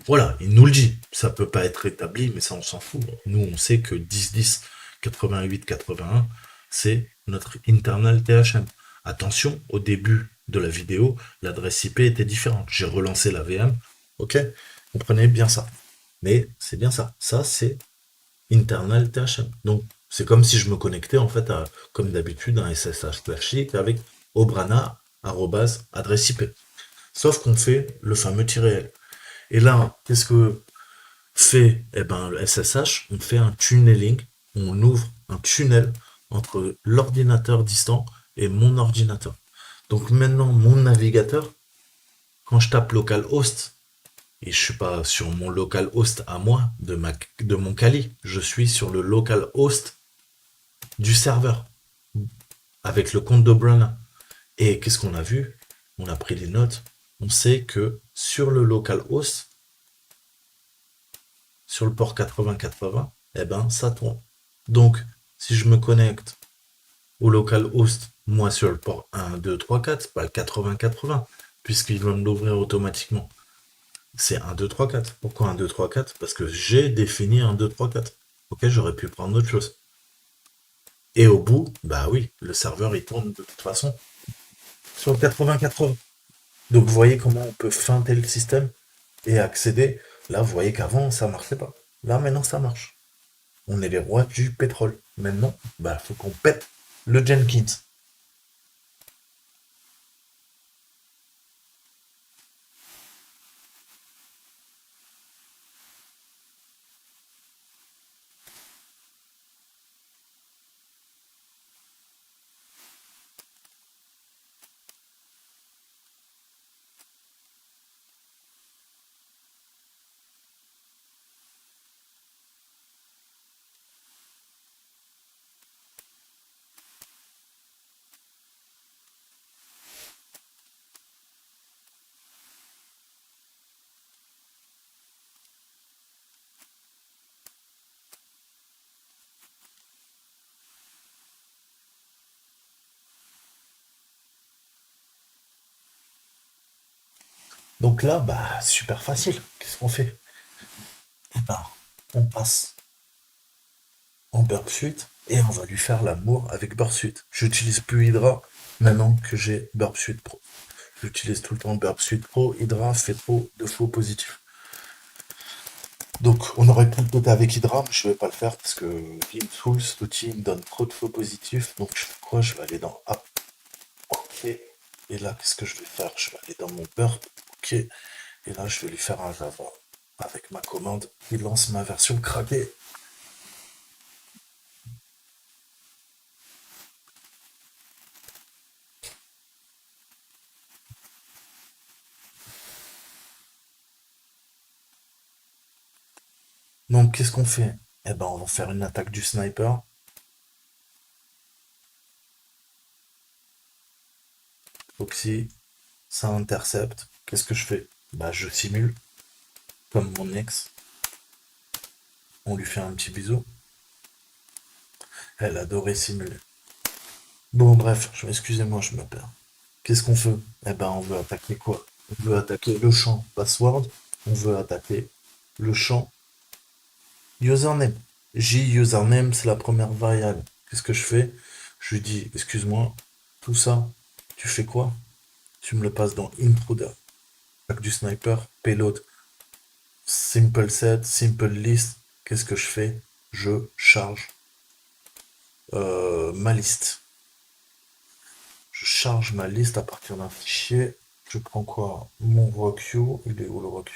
A: voilà, il nous le dit. Ça peut pas être établi, mais ça on s'en fout. Nous on sait que 10-10, 88-81, c'est notre internal THM. Attention, au début de la vidéo, l'adresse IP était différente. J'ai relancé la VM. Ok, comprenez bien ça. Mais c'est bien ça. Ça c'est internal THM. Donc c'est comme si je me connectais en fait à, comme d'habitude, un SSH classique avec Obrana adresse IP. Sauf qu'on fait le fameux tiret L. Et là, qu'est-ce que fait le SSH? On fait un tunneling, on ouvre un tunnel entre l'ordinateur distant et mon ordinateur. Donc maintenant, mon navigateur, quand je tape localhost, et je suis pas sur mon localhost à moi, de mon Kali, je suis sur le localhost du serveur, avec le compte d'Obrana. Et qu'est-ce qu'on a vu? On a pris les notes. On sait que sur le localhost, sur le port 80-80, eh ben, ça tourne. Donc, si je me connecte au localhost, moi sur le port 1, 2, 3, 4, c'est pas le 80-80, puisqu'il va me l'ouvrir automatiquement. C'est 1, 2, 3, 4. Pourquoi 1, 2, 3, 4? Parce que j'ai défini 1, 2, 3, 4. Ok, j'aurais pu prendre autre chose. Et au bout, bah oui, le serveur il tourne de toute façon sur le 80-80. Donc vous voyez comment on peut feinter le système et accéder. Là, vous voyez qu'avant ça marchait pas. Là, maintenant ça marche. On est les rois du pétrole. Maintenant, bah, faut qu'on pète le Jenkins. Donc là, bah, super facile. Qu'est-ce qu'on fait? Eh ben, on passe en Burp Suite et on va lui faire l'amour avec Burp Suite. J'utilise plus Hydra maintenant que j'ai Burp Suite Pro. J'utilise tout le temps Burp Suite Pro. Hydra fait trop de faux positifs. Donc, on aurait pu le coder avec Hydra, mais je vais pas le faire parce que Intools, l'outil, me donne trop de faux positifs. Donc, je fais quoi? Je vais aller dans App. Ok. Et là, qu'est-ce que je vais faire? Je vais aller dans mon Burp. Ok. Et là, je vais lui faire un Java. Avec ma commande, il lance ma version craquée. Donc, qu'est-ce qu'on fait? Eh ben, on va faire une attaque du sniper. Foxy, ça intercepte. Qu'est-ce que je fais? Bah, je simule, comme mon ex. On lui fait un petit bisou. Elle adorait simuler. Bon, bref, excusez-moi, je me perds. Qu'est-ce qu'on veut? Eh ben, on veut attaquer quoi? On veut attaquer le champ password, on veut attaquer le champ username. Username, c'est la première variable. Qu'est-ce que je fais? Je lui dis, excuse-moi, tout ça, tu fais quoi? Tu me le passes dans intruder. Attaque du sniper, payload, simple set, simple list. Qu'est-ce que je fais? Je charge ma liste. Je charge ma liste à partir d'un fichier. Je prends quoi? Mon rock. Il est où le rock?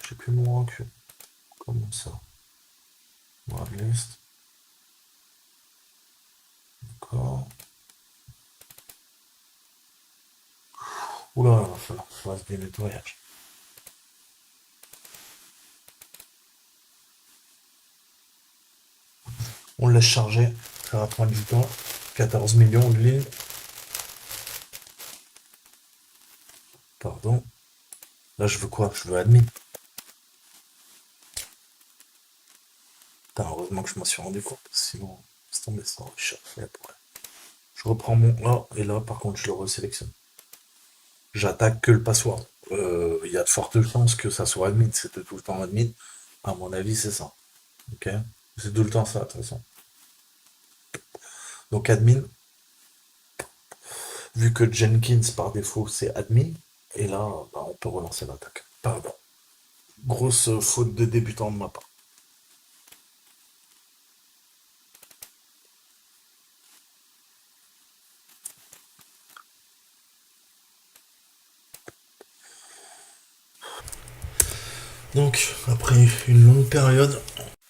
A: J'ai plus mon rock. Comment ça? Moi, liste. D'accord. Oula, il va falloir que je fasse des nettoyages. On le laisse charger. Ça va prendre du temps. 14 millions de lignes. Pardon. Là, je veux quoi? Je veux admin. Putain, heureusement que je m'en suis rendu compte. Sinon, c'est tombé ça. Je reprends mon A et là, par contre, je le resélectionne. J'attaque que le password. Il y a de fortes chances que ça soit admin. C'était tout le temps admin. À mon avis, c'est ça. Ok? C'est tout le temps ça, de toute façon. Donc, admin, vu que Jenkins, par défaut, c'est admin, et là, bah, on peut relancer l'attaque. Pardon. Grosse faute de débutant de ma part. Donc, après une longue période,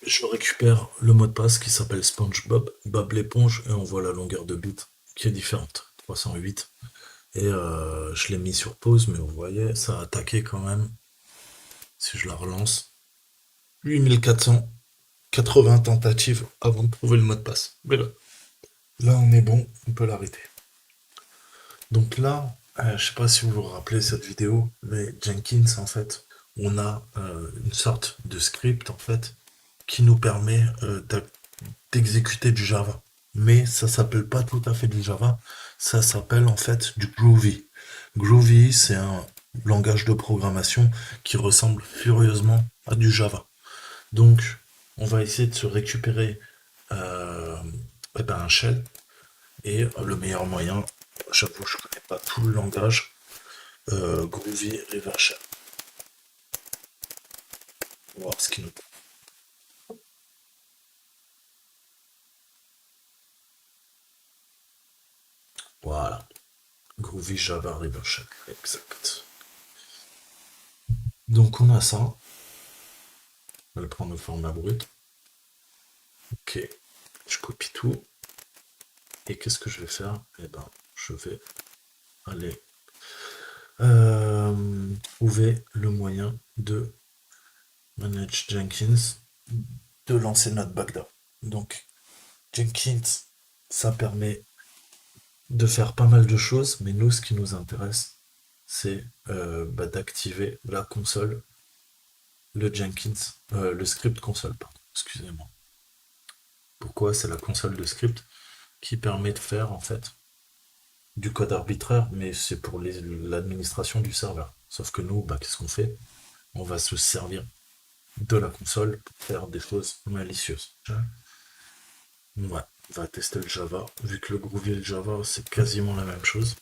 A: je récupère le mot de passe qui s'appelle SpongeBob, Bob l'éponge, et on voit la longueur de bit qui est différente, 308. Et je l'ai mis sur pause, mais vous voyez, ça a attaqué quand même. Si je la relance, 8480 tentatives avant de trouver le mot de passe. Mais là on est bon, on peut l'arrêter. Donc là, je sais pas si vous vous rappelez cette vidéo, mais Jenkins, en fait, on a une sorte de script, en fait, qui nous permet d'exécuter du Java. Mais ça s'appelle pas tout à fait du Java, ça s'appelle en fait du Groovy. Groovy, c'est un langage de programmation qui ressemble furieusement à du Java. Donc, on va essayer de se récupérer euh, un shell. Et le meilleur moyen, j'avoue, je connais pas tout le langage, Groovy River Shell. On va voir ce qu'il nous dit. Voilà. Groovy Java River Shell. Exact. Donc on a ça. On va le prendre au format brut. Ok. Je copie tout. Et qu'est-ce que je vais faire? Eh ben, je vais aller trouver le moyen de manage Jenkins, de lancer notre backdoor. Donc, Jenkins, ça permet de faire pas mal de choses, mais nous, ce qui nous intéresse, c'est d'activer la console, le Jenkins, le script console, pardon, excusez-moi. Pourquoi? C'est la console de script qui permet de faire en fait du code arbitraire, mais c'est pour l'administration du serveur. Sauf que nous, bah, qu'est-ce qu'on fait? On va se servir de la console pour faire des choses malicieuses. Ouais, on va tester le Java. Vu que le Groovy et le Java, c'est quasiment la même chose.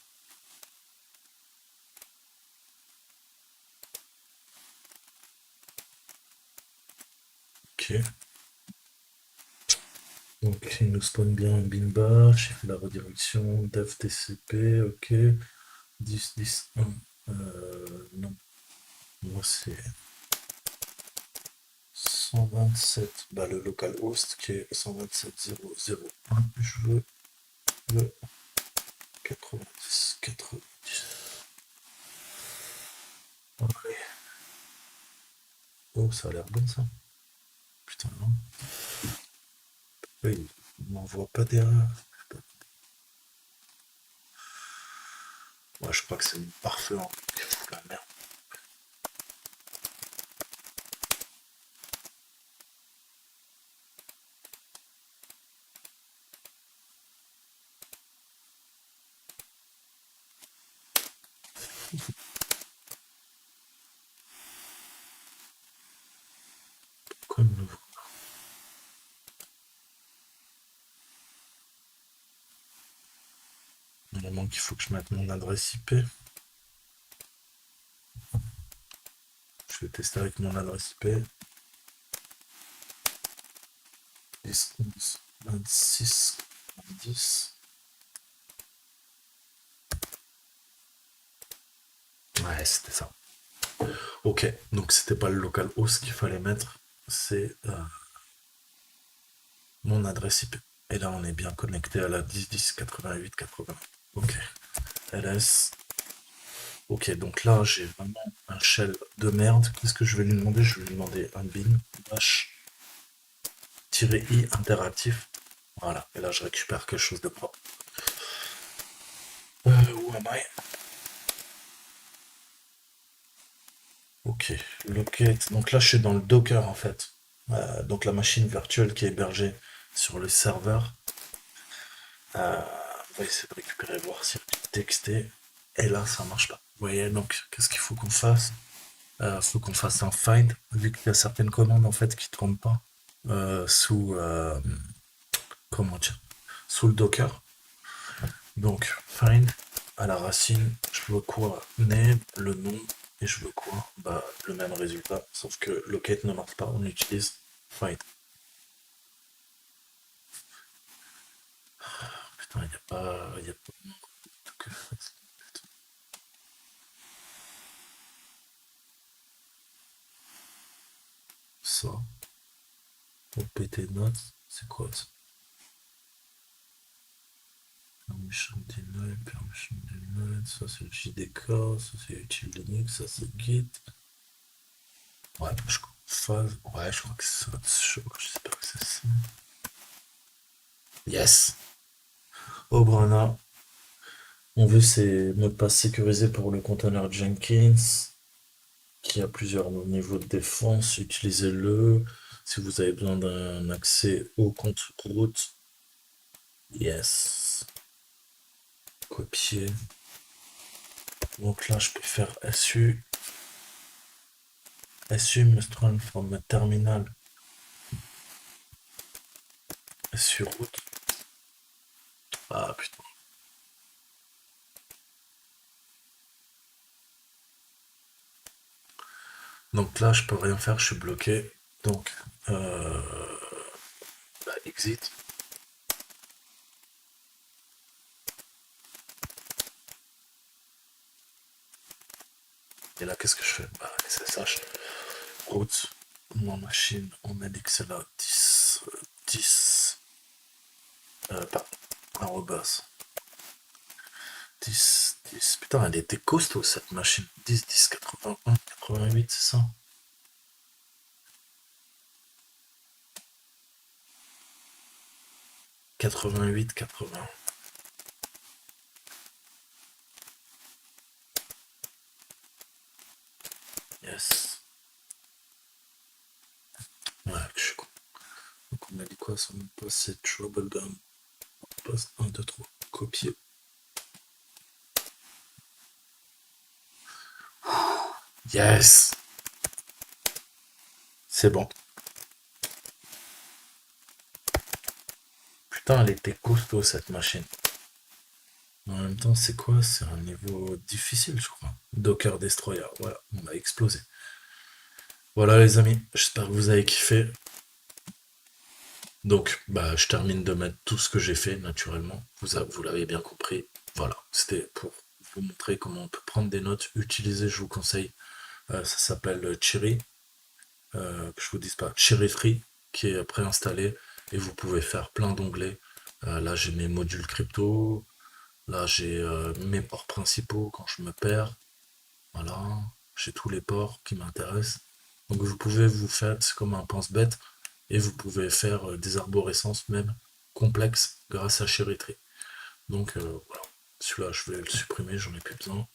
A: Ok. Donc il nous spawn bien un bin bash, il fait la redirection, dev tcp, ok. 10, 10, 1. Non, moi c'est 127. Bah le localhost qui est 127.0.0.1. Je veux le 90. 90. Allez. Oh, ça a l'air bon ça. Putain, non. Oui, il m'envoie pas d'erreur. Ouais, je crois que c'est une parfait qui fout la merde. Pourquoi il me l'ouvre? Normalement qu'il faut que je mette mon adresse IP. Je vais tester avec mon adresse IP. 10, 11, 26, 10. Ouais, c'était ça. Ok, donc c'était pas le localhost qu'il fallait mettre, c'est mon adresse IP. Et là, on est bien connecté à la 10 10 88 80. Ok. LS. Ok, donc là, j'ai vraiment un shell de merde. Qu'est-ce que je vais lui demander? Je vais lui demander un bin bash-i interactif. Voilà, et là, je récupère quelque chose de propre. Où am I? Ok, locate. Donc là, je suis dans le Docker en fait. Donc la machine virtuelle qui est hébergée sur le serveur. On va essayer de récupérer, voir si elle est textée. Et là, ça marche pas. Vous voyez, donc qu'est-ce qu'il faut qu'on fasse? Faut qu'on fasse un find, vu qu'il y a certaines commandes en fait qui ne tournent pas sous comment dire, sous le Docker. Donc find à la racine, je veux quoi? Name, le nom, et je veux quoi? Bah le même résultat, sauf que locate ne marche pas, on utilise find. Putain, il y a pas que ça. Pour péter notes, c'est quoi ça? Permission deny, ça c'est le JDK, ça c'est utile Linux, ça c'est Git. Ouais, je crois que c'est ça. J'espère que c'est ça. Yes! Obrana. On veut ces mots de passe sécurisés pour le conteneur Jenkins, qui a plusieurs niveaux de défense. Utilisez-le. Si vous avez besoin d'un accès au compte route, yes. Copier. Donc là, je peux faire SU. SU must run from a terminal. SU route. Ah putain. Donc là, je peux rien faire, je suis bloqué. Donc, exit. Et là, qu'est-ce que je fais? Bah, SSH. Route. Mon machine, on a dit que c'est là 10, 10, pardon, arrobas. 10, 10. Putain, elle était costaud cette machine. 10, 10, 81, 88, c'est ça? 88, 80. Yes. Ouais, je suis con. Donc on a dit quoi? Ça me passe, c'est Troublegun. On passe 1, 2, 3. Copier. Yes! C'est bon. Putain, elle était costaud cette machine. En même temps, c'est quoi? C'est un niveau difficile, je crois. Docker Destroyer. Voilà, on a explosé. Voilà les amis, j'espère que vous avez kiffé. Donc, bah, je termine de mettre tout ce que j'ai fait naturellement. Vous l'avez bien compris. Voilà, c'était pour vous montrer comment on peut prendre des notes. Utiliser, je vous conseille. Ça s'appelle Cherry. Que je vous dise pas, Cherry Free, qui est préinstallé. Et vous pouvez faire plein d'onglets. Là, j'ai mes modules crypto. Là, j'ai mes ports principaux quand je me perds. Voilà, j'ai tous les ports qui m'intéressent. Donc vous pouvez vous faire, c'est comme un pense-bête, et vous pouvez faire des arborescences même complexes grâce à Cherry Tree. Donc voilà, celui-là je vais le supprimer, j'en ai plus besoin.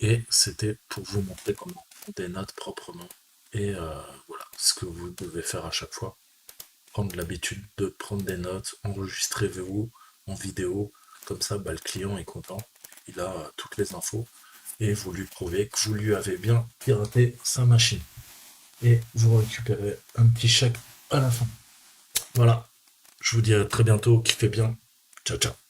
A: Et c'était pour vous montrer comment prendre des notes proprement. Et voilà, ce que vous devez faire à chaque fois. Prendre l'habitude de prendre des notes, enregistrez-vous en vidéo, Comme ça, le client est content, il a toutes les infos et vous lui prouvez que vous lui avez bien piraté sa machine. Et vous récupérez un petit chèque à la fin. Voilà, je vous dis à très bientôt, kiffez bien. Ciao, ciao.